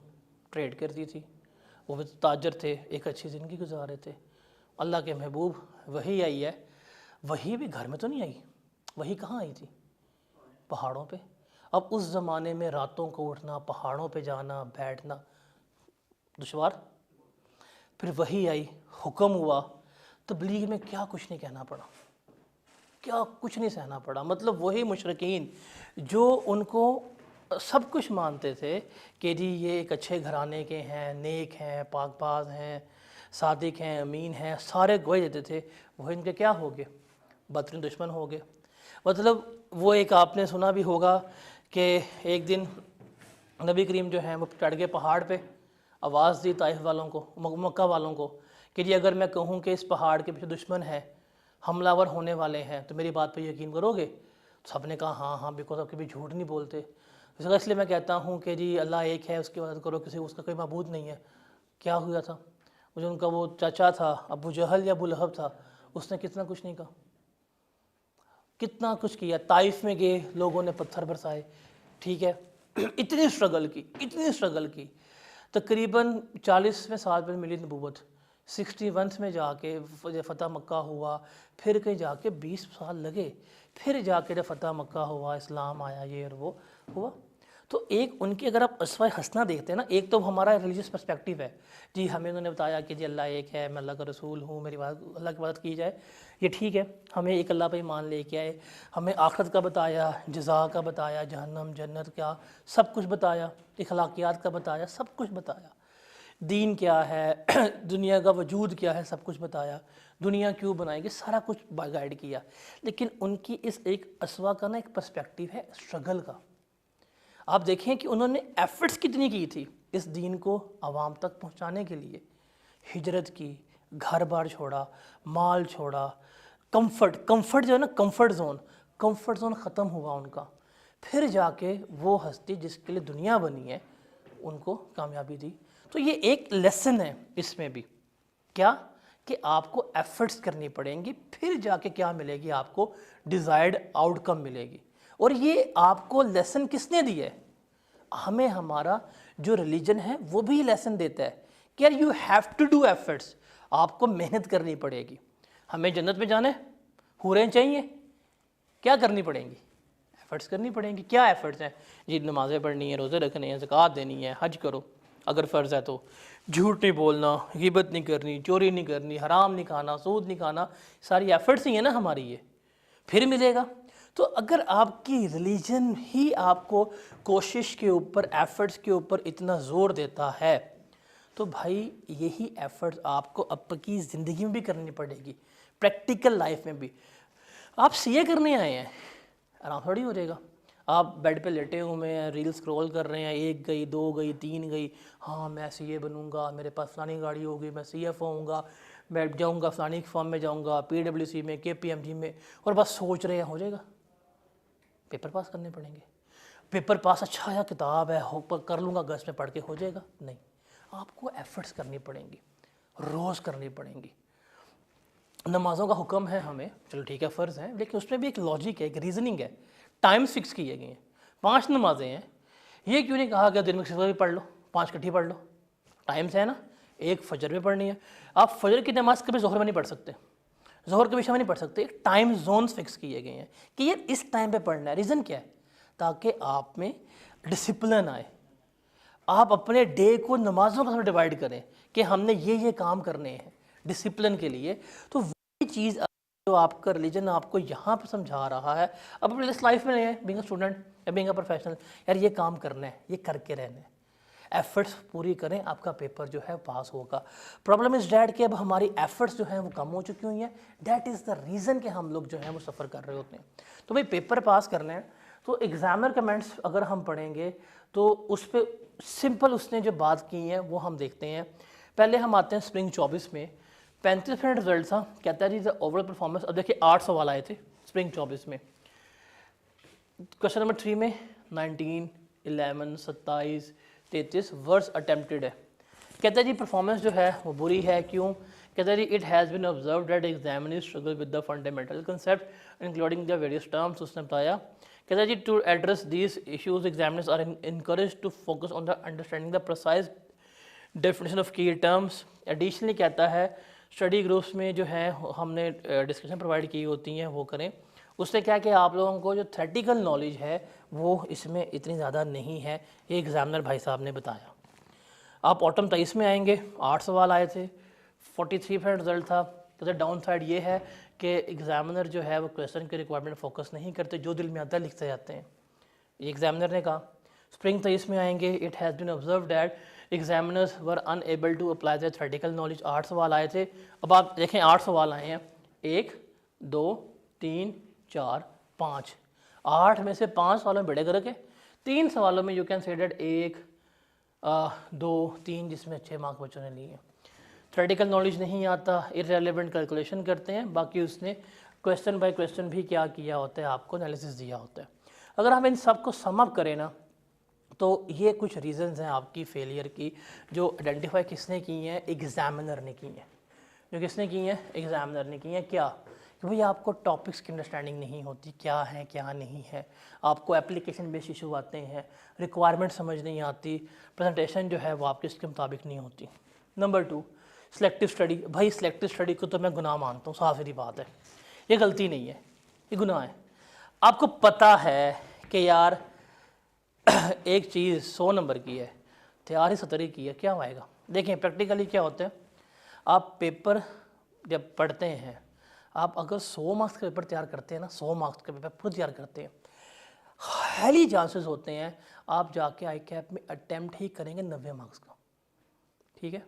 ट्रेड करती थी, वो भी ताजर थे, एक अच्छी ज़िंदगी गुजार रहे थे। अल्लाह के महबूब वही आई है, वही भी घर में तो नहीं आई, वही कहाँ आई थी, पहाड़ों पे। अब उस ज़माने में रातों को उठना, पहाड़ों पे जाना, बैठना दुश्वार। फिर वही आई, हुक्म हुआ, तबलीग में क्या कुछ नहीं कहना पड़ा, क्या कुछ नहीं सहना पड़ा। मतलब वही मुशरिकीन जो उनको सब कुछ मानते थे कि जी ये एक अच्छे घराने के हैं, नेक हैं, पाकबाज हैं, सादिक हैं, अमीन हैं, सारे गवाही देते थे, वो इनके क्या हो गए, बदतरीन दुश्मन हो गए। मतलब वो एक आपने सुना भी होगा कि एक दिन नबी करीम जो हैं वो चढ़ गए पहाड़ पे, आवाज़ दी ताइफ वालों को, मक्का वालों को कि जी अगर मैं कहूँ कि इस पहाड़ के पीछे दुश्मन है, हमलावर होने वाले हैं, तो मेरी बात पे यकीन करोगे? तो सब ने कहा हाँ हाँ, बिकॉज आप कभी झूठ नहीं बोलते। इसलिए मैं कहता हूँ कि जी अल्लाह एक है, उसकी मदद करो, किसी उसका कोई मबूद नहीं है। क्या हुआ था, मुझे उनका वो चाचा था अबू जहल या अबू लहब था, उसने कितना कुछ नहीं कहा, कितना कुछ किया। ताइफ में गए, लोगों ने पत्थर बरसाए, ठीक है, इतनी स्ट्रगल की, इतनी स्ट्रगल की। तकरीबन 40वें साल पर मिली नबूवत, 61 में जाके फ़तह मक्का हुआ, फिर कहीं जाके 20 साल लगे, फिर जाके जब फ़तह मक्का हुआ, इस्लाम आया, ये और वो हुआ। तो एक उनकी अगर आप अस्वाए हंसना देखते हैं ना, एक तो हमारा रिलीजियस पर्सपेक्टिव है जी, हमें उन्होंने बताया कि जी अल्लाह एक है, मैं अल्लाह का रसूल हूँ, मेरी बात अल्लाह की बात की जाए, ये ठीक है, हमें एक अल्लाह पे ईमान लेके आए, हमें आखिरत का बताया, जज़ा का बताया, जहन्नम जन्नत क्या सब कुछ बताया, इखलाकियात का बताया, सब कुछ बताया, दीन क्या है, दुनिया का वजूद क्या है, सब कुछ बताया, दुनिया क्यों बनाएगी, सारा कुछ गाइड किया। लेकिन उनकी इस एक अस्वा का ना एक पर्सपेक्टिव है स्ट्रगल का। आप देखें कि उन्होंने एफर्ट्स कितनी की थी इस दीन को आवाम तक पहुंचाने के लिए, हिजरत की, घर बार छोड़ा, माल छोड़ा, कंफर्ट जो है ना, कंफर्ट जोन ख़त्म हुआ उनका, फिर जाके वो हस्ती जिसके लिए दुनिया बनी है उनको कामयाबी दी। तो ये एक लेसन है इसमें भी, क्या कि आपको एफर्ट्स करनी पड़ेंगी, फिर जाके क्या मिलेगी, आपको डिज़ायर्ड आउटकम मिलेगी। और ये आपको लेसन किसने दिया है? हमें हमारा जो रिलीजन है वो भी लेसन देता है कि यार you have to do efforts, आपको मेहनत करनी पड़ेगी। हमें जन्नत में जाना है, हूरें चाहिए, क्या करनी पड़ेंगी? एफर्ट्स करनी पड़ेंगी। क्या एफर्ट्स हैं जी? नमाज़ें पढ़नी है, रोज़े रखने हैं, ज़कात देनी है, हज करो अगर फ़र्ज़ है तो, झूठ नहीं बोलना, गिबत नहीं करनी, चोरी नहीं करनी, हराम नहीं खाना, सूद नहीं खाना, सारी एफर्ट्स ही है ना हमारी, ये फिर मिलेगा। तो अगर आपकी रिलीजन ही आपको कोशिश के ऊपर, एफर्ट्स के ऊपर इतना ज़ोर देता है, तो भाई यही एफर्ट्स आपको आपकी ज़िंदगी में भी करनी पड़ेगी, प्रैक्टिकल लाइफ में भी। आप सीए करने आए हैं, आराम थोड़ी हो जाएगा। आप बेड पे लेटे हुए हैं, रील स्क्रॉल कर रहे हैं, 1 गई, 2 गई, 3 गई, हाँ मैं सीए बनूंगा, मेरे पास फलानी गाड़ी होगी, मैं सीएफओ होऊंगा, मैं जाऊंगा फलानी फॉर्म में जाऊंगा, पीडब्ल्यूसी में, केपीएमजी में, और बस सोच रहे हैं हो जाएगा। पेपर पास करने पड़ेंगे। पेपर पास अच्छा या किताब है, हो कर लूँगा, अगस्त में पढ़ के हो जाएगा, नहीं, आपको एफर्ट्स करनी पड़ेंगी, रोज़ करनी पड़ेंगी। नमाज़ों का हुक्म है हमें, चलो ठीक है फ़र्ज़ है, लेकिन उसमें भी एक लॉजिक है, एक रीज़निंग है, टाइम्स फिक्स किए गए हैं। 5 नमाज़ें हैं, ये क्यों नहीं कहा कि दिन में सुबह भी पढ़ लो, 5 इकट्ठी पढ़ लो, टाइम्स है ना। एक फजर में पढ़नी है, आप फजर की नमाज़ कभी ज़ोहर में नहीं पढ़ सकते, ज़ोहर के विषय में नहीं पढ़ सकते, एक टाइम जोन्स फिक्स किए गए हैं कि ये इस टाइम पे पढ़ना है। रीज़न क्या है? ताकि आप में डिसिप्लिन आए, आप अपने डे को नमाज़ों का डिवाइड करें कि हमने ये काम करने हैं डिसिप्लिन के लिए। तो वही चीज़ जो आपका रिलीजन आपको यहाँ पर समझा रहा है, अब अपनी लाइफ में है, बीइंग अ स्टूडेंट या बीइंग अ प्रोफेशनल, यार ये काम करना है, ये करके रहना है, एफर्ट्स पूरी करें, आपका पेपर जो है पास होगा। प्रॉब्लम इज़ डैट कि अब हमारी एफर्ट्स जो हैं वो कम हो चुकी हुई हैं, डैट इज़ द रीज़न कि हम लोग जो हैं वो सफ़र कर रहे होते हैं। तो भाई पेपर पास करना है तो एग्ज़ामिनर कमेंट्स अगर हम पढ़ेंगे तो उस पर सिंपल उसने जो बात की है वो हम देखते हैं। पहले हम आते हैं स्प्रिंग 24 में, 35% रिजल्ट था, कहता है जी द ओवरऑल परफॉर्मेंस। अब देखिए 8 सवाल आए थे स्प्रिंग 24 में। क्वेश्चन नंबर 3 में 19, 11, 27, 33 वर्ड्स अटेम्प्टेड है। कहता है जी परफॉर्मेंस जो है वो बुरी है, क्यों? कहता है जी it has been observe that examiners struggle with the fundamental concept including the various terms. उसने बताया, कहता है जी to address these issues examiners are encourage to focus on the understanding the precise definition of key terms. Additionally कहता है study groups में जो है हमने डिस्कशन प्रोवाइड की होती हैं वो करें। उससे क्या कि आप लोगों को जो थ्योरेटिकल नॉलेज है वो इसमें इतनी ज़्यादा नहीं है, ये एग्जामिनर भाई साहब ने बताया। आप ऑटम 23 में आएंगे, 8 सवाल आए थे, 43% रिजल्ट था। तो डाउन साइड ये है कि एग्जामिनर जो है वो क्वेश्चन के रिक्वायरमेंट फोकस नहीं करते, जो दिल में आता है लिखते जाते हैं, ये एग्जामिनर ने कहा। स्प्रिंग 23 में आएंगे, it has been observe that examiners were unable to apply the theoretical knowledge. 8 सवाल आए थे। अब आप देखें 8 सवाल आए हैं, 1, 2, 3, 4, 5। 8 में से 5 सवालों में बड़े गरक है, 3 सवालों में यू कैन से डेट 1, 2, 3 जिसमें अच्छे मार्क बच्चों ने लिए हैं। थ्योरेटिकल नॉलेज नहीं आता, इररिलेवेंट कैलकुलेशन करते हैं, बाकी उसने क्वेश्चन बाय क्वेश्चन भी क्या किया होता है, आपको एनालिसिस दिया होता है। अगर हम इन सब को सम अप करें ना, तो ये कुछ रीजंस हैं आपकी फेलियर की, जो आइडेंटिफाई किसने की हैं? एग्जामिनर ने की हैं। जो किसने की हैं? एग्जामिनर ने की हैं। क्या कि भाई आपको टॉपिक्स की अंडरस्टैंडिंग नहीं होती, क्या है क्या नहीं है, आपको एप्लीकेशन बेस्ड इशू आते हैं, रिक्वायरमेंट समझ नहीं आती, प्रेजेंटेशन जो है वो आपके इसके मुताबिक नहीं होती। Number 2, selective study. भाई सिलेक्टिव स्टडी को तो मैं गुनाह मानता हूँ, साफ सीधी बात है, ये गलती नहीं है, ये गुनाह है। आपको पता है कि यार एक चीज़ 100 नंबर की है, तैयार ही 70 की है, क्या आएगा? देखें प्रैक्टिकली क्या होता है, आप पेपर जब पढ़ते हैं, आप अगर 100 मार्क्स का पेपर तैयार करते हैं ना, 100 मार्क्स का पेपर खुद तैयार करते हैं, हाईली चांसेस होते हैं आप जाके आई कैप में अटैम्प्ट ही करेंगे 90 मार्क्स का। ठीक है,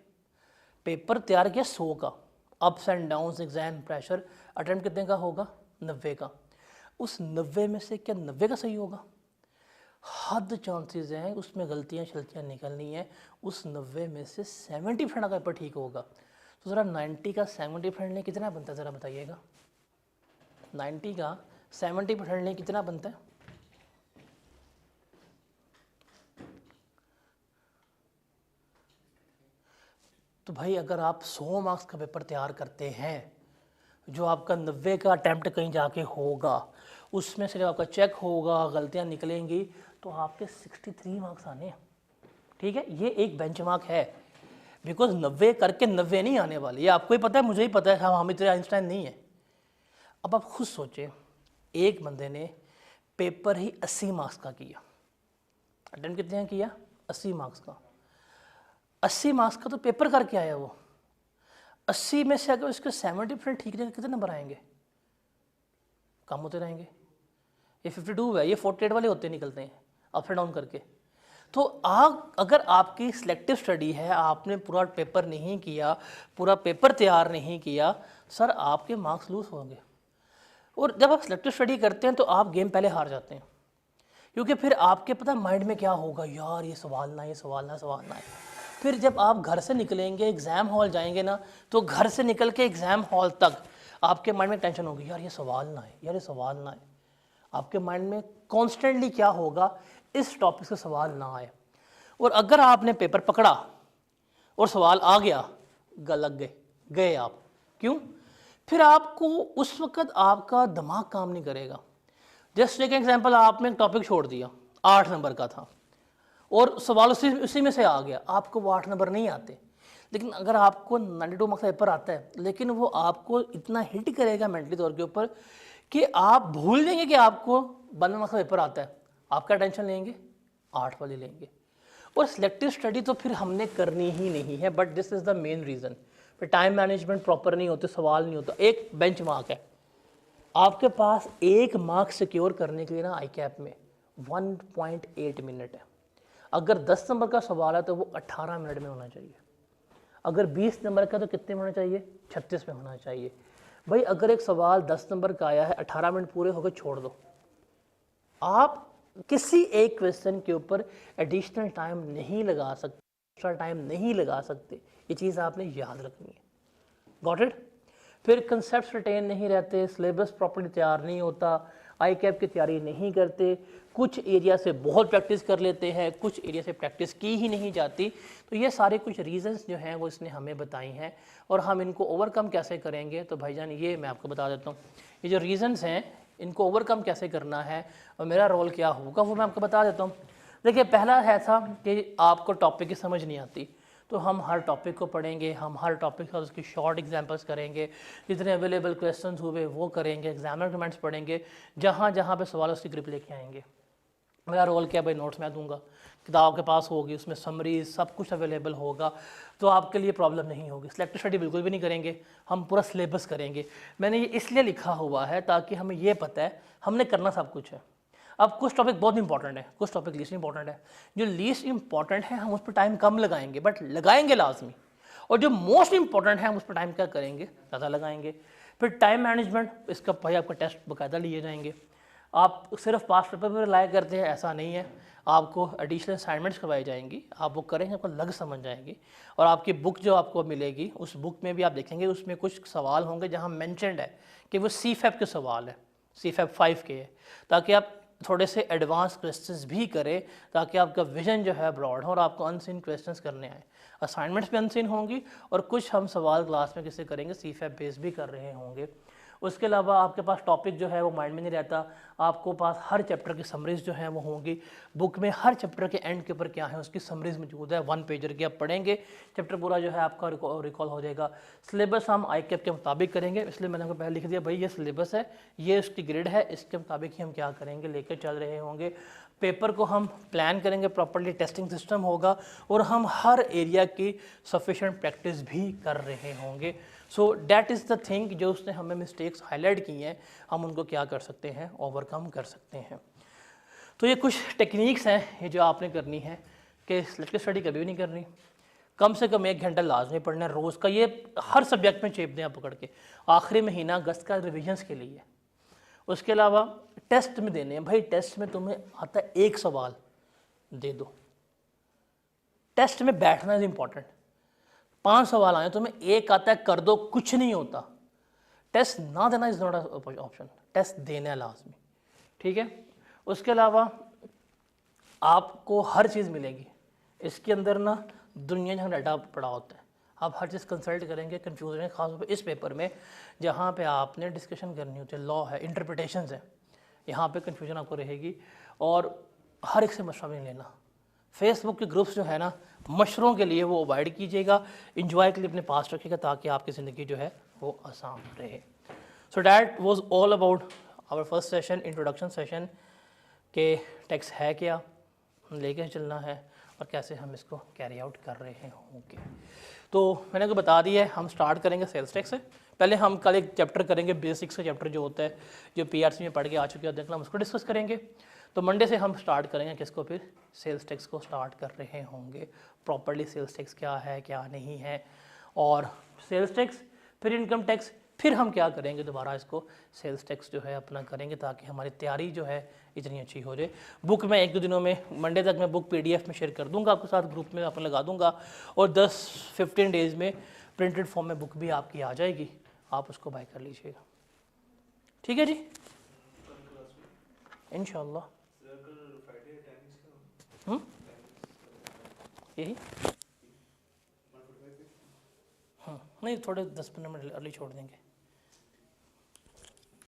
पेपर तैयार किया 100 का, ups and downs, exam pressure, attempt कितने का होगा? 90 का। उस 90 में से क्या 90 का सही होगा? हद चांसेस हैं उसमें गलतियां शलतियाँ निकलनी है। उस 90 में से 70% का पेपर ठीक होगा। तो ज़रा 90 का 70% लें कितना बनता है, ज़रा बताइएगा। 90 का 70% लें कितना बनता है? तो भाई अगर आप 100 मार्क्स का पेपर तैयार करते हैं, जो आपका 90 का अटैम्प्ट कहीं जाके होगा, उसमें से जब आपका चेक होगा, गलतियां निकलेंगी, तो आपके 63 मार्क्स आने हैं। ठीक है, ये एक बेंचमार्क है, बिकॉज 90 करके 90 नहीं आने वाले, ये आपको ही पता है, मुझे ही पता है, हम इतने आइंस्टाइन नहीं है। अब आप खुद सोचें, एक बंदे ने पेपर ही 80 मार्क्स का किया, अटेम्प्ट कितने किया? 80 मार्क्स का। 80 मार्क्स का तो पेपर करके आया वो, 80 में से अगर उसके 70% ठीक रहेंगे, कितने नंबर आएंगे? कम होते रहेंगे। ये 52 है, ये 48 वाले होते निकलते हैं अप एंड डाउन करके। तो आप अगर आपकी सिलेक्टिव स्टडी है, आपने पूरा पेपर नहीं किया, पूरा पेपर तैयार नहीं किया, सर आपके मार्क्स लूज होंगे। और जब आप सिलेक्टिव स्टडी करते हैं तो आप गेम पहले हार जाते हैं, क्योंकि फिर आपके पता माइंड में क्या होगा, यार ये सवाल ना, ये सवाल ना, सवाल ना है। फिर जब आप घर से निकलेंगे, एग्ज़ाम हॉल जाएंगे ना, तो घर से निकल के एग्ज़ाम हॉल तक आपके माइंड में टेंशन होगी, यार ये सवाल ना है, यार ये सवाल ना है। आपके माइंड में कॉन्स्टेंटली क्या होगा, इस टॉपिक से सवाल ना आए। और अगर आपने पेपर पकड़ा और सवाल आ गया, लग गए आप। क्यों? फिर आपको उस वक्त आपका दिमाग काम नहीं करेगा। जस्ट एक एग्जांपल, आपने एक टॉपिक छोड़ दिया, 8 नंबर का था, और सवाल उसी में से आ गया, आपको वो 8 नंबर नहीं आते। लेकिन अगर आपको 92 मार्क्स का पेपर आता है, लेकिन वो आपको इतना हिट करेगा मेंटली तौर के ऊपर कि आप भूल जाएंगे कि आपको 92 मार्क्स का पेपर आता है। आप क्या टेंशन लेंगे? 8 वाले लेंगे। और सिलेक्टिव स्टडी तो फिर हमने करनी ही नहीं है, but this is the main reason. फिर टाइम मैनेजमेंट प्रॉपर नहीं होते, सवाल नहीं होता। एक बेंच मार्क है आपके पास, 1 मार्क सिक्योर करने के लिए ना आई कैप में 1.8 मिनट है। अगर 10 नंबर का सवाल है तो वो 18 मिनट में होना चाहिए। अगर 20 नंबर का तो कितने में होना चाहिए? 36 में होना चाहिए। भाई अगर एक सवाल 10 नंबर का आया है, 18 मिनट पूरे हो गए, छोड़ दो। आप किसी एक क्वेश्चन के ऊपर एडिशनल टाइम नहीं लगा सकते, एक्स्ट्रा टाइम नहीं लगा सकते। ये चीज़ आपने याद रखनी है। Got it. फिर कंसेप्ट रिटेन नहीं रहते, सिलेबस प्रॉपर्ली तैयार नहीं होता, आई कैप की तैयारी नहीं करते, कुछ एरिया से बहुत प्रैक्टिस कर लेते हैं, कुछ एरिया से प्रैक्टिस की ही नहीं जाती। तो ये सारे कुछ रीजंस जो हैं वो इसने हमें बताई हैं, और हम इनको ओवरकम कैसे करेंगे तो भाईजान ये मैं आपको बता देता हूँ। ये जो रीजंस हैं इनको ओवरकम कैसे करना है और मेरा रोल क्या होगा वो मैं आपको बता देता हूँ। देखिए, पहला है था कि आपको टॉपिक की समझ नहीं आती, तो हम हर टॉपिक को पढ़ेंगे, हम हर टॉपिक का उसकी शॉर्ट एग्जांपल्स करेंगे, जितने अवेलेबल क्वेश्चंस हुए वो करेंगे, एग्जामिनर कमेंट्स पढ़ेंगे, जहाँ जहाँ पे सवाल उसकी ग्रिप लेके आएंगे। मेरा रोल क्या भाई, नोट्स मैं दूंगा, किताब के पास होगी, उसमें समरीज सब कुछ अवेलेबल होगा, तो आपके लिए प्रॉब्लम नहीं होगी। सिलेक्टिव स्टडी बिल्कुल भी नहीं करेंगे, हम पूरा सिलेबस करेंगे। मैंने ये इसलिए लिखा हुआ है ताकि हमें ये पता है हमने करना सब कुछ है। अब कुछ टॉपिक बहुत इंपॉर्टेंट है, कुछ टॉपिक लीस्ट इंपॉर्टेंट है। जो लीस्ट इंपॉर्टेंट है हम उस पर टाइम कम लगाएंगे, बट लगाएंगे लाजमी। और जो मोस्ट इंपॉर्टेंट है हम उस पर टाइम क्या करेंगे, ज़्यादा लगाएंगे। फिर टाइम मैनेजमेंट, इसका भाई आपका टेस्ट बाकायदा लिए जाएंगे। आप सिर्फ पास पेपर पर रिलाई करते हैं ऐसा नहीं है, आपको एडिशनल असाइनमेंट्स करवाई जाएंगी, आप वो करेंगे, आपको लग समझ जाएंगी। और आपकी बुक जो आपको मिलेगी उस बुक में भी आप देखेंगे उसमें कुछ सवाल होंगे जहाँ मैंशनड है कि वो CFEP के सवाल है, CFEP 5 के है, ताकि आप थोड़े से एडवांस क्वेश्चंस भी करें, ताकि आपका विजन जो है ब्रॉड हो और आपको अनसीन क्वेश्चंस करने आए। असाइनमेंट्स भी अनसीन होंगी और कुछ हम सवाल क्लास में किसे करेंगे CFEP बेस भी कर रहे होंगे। उसके अलावा आपके पास टॉपिक जो है वो माइंड में नहीं रहता, आपको पास हर चैप्टर की समरीज जो है वो होंगी। बुक में हर चैप्टर के एंड के ऊपर क्या है उसकी समरीज मौजूद है, 1 पेजर की आप पढ़ेंगे, चैप्टर पूरा जो है आपका रिकॉल हो जाएगा। सिलेबस हम आई कैप के मुताबिक करेंगे, इसलिए मैंने आपको पहले लिख दिया भाई ये सिलेबस है, ये उसकी ग्रेड है, इसके मुताबिक ही हम क्या करेंगे, लेकर चल रहे होंगे। पेपर को हम प्लान करेंगे प्रॉपर्ली, टेस्टिंग सिस्टम होगा और हम हर एरिया की सफिशेंट प्रैक्टिस भी कर रहे होंगे। So that is the thing, जो उसने हमें मिस्टेक्स हाईलाइट की हैं हम उनको क्या कर सकते हैं, ओवरकम कर सकते हैं। तो ये कुछ टेक्निक्स हैं ये जो आपने करनी है कि सिलेक्टिव स्टडी कभी भी नहीं करनी, कम से कम 1 घंटा लाजमी पढ़ना है रोज़ का। ये हर सब्जेक्ट में चेप दें आप पकड़ के, आखिरी महीना अगस्त का रिविजन्स के लिए। उसके अलावा टेस्ट में देने हैं भाई, टेस्ट में तुम्हें आता है 1 सवाल दे दो, टेस्ट में बैठना इज इंपॉर्टेंट। 5 सवाल आए तुम्हें 1 आता है कर दो, कुछ नहीं होता। टेस्ट ना देना इज नॉट ऑप्शन, टेस्ट देना लाजमी, ठीक है। उसके अलावा आपको हर चीज़ मिलेगी इसके अंदर ना, दुनिया जहाँ डाटा पड़ा होता है, आप हर चीज़ कंसल्ट करेंगे, कन्फ्यूजन है खासतौर पर इस पेपर में जहाँ पे आपने डिस्कशन करनी होती है, लॉ है, इंटरप्रिटेशंस है, यहाँ पे कन्फ्यूजन आपको रहेगी। और हर एक से मशवरा नहीं लेना। फेसबुक के ग्रुप्स जो है ना मशवरों के लिए वो अवॉइड कीजिएगा, इंजॉय के लिए अपने पास रखिएगा ताकि आपकी ज़िंदगी जो है वो आसान रहे। So that was all about our first session, introduction session के टेक्स्ट है क्या, लेके चलना है और कैसे हम इसको कैरी आउट कर रहे होंगे। तो मैंने आपको बता दिया है, हम स्टार्ट करेंगे सेल्स टैक्स से। पहले हम कल एक चैप्टर करेंगे, बेसिक्स का चैप्टर जो होता है, जो PRC में पढ़ के आ चुके होते हैं, हम उसको डिस्कस करेंगे। तो मंडे से हम स्टार्ट करेंगे किसको, फिर सेल्स टैक्स को स्टार्ट कर रहे होंगे प्रॉपर्ली, सेल्स टैक्स क्या है क्या नहीं है, और सेल्स टैक्स फिर इनकम टैक्स, फिर हम क्या करेंगे दोबारा इसको सेल्स टैक्स जो है अपना करेंगे ताकि हमारी तैयारी जो है इतनी अच्छी हो जाए। बुक मैं 1-2 दिनों में, मंडे तक मैं बुक PDF में शेयर कर दूंगा आपके साथ, ग्रुप में आपको लगा दूंगा, और 10-15 डेज़ में प्रिंटेड फॉर्म में बुक भी आपकी आ जाएगी, आप उसको बाय कर लीजिएगा। ठीक है जी, इंशाल्लाह। यही हाँ, नहीं थोड़े 10-15 मिनट अर्ली छोड़ देंगे।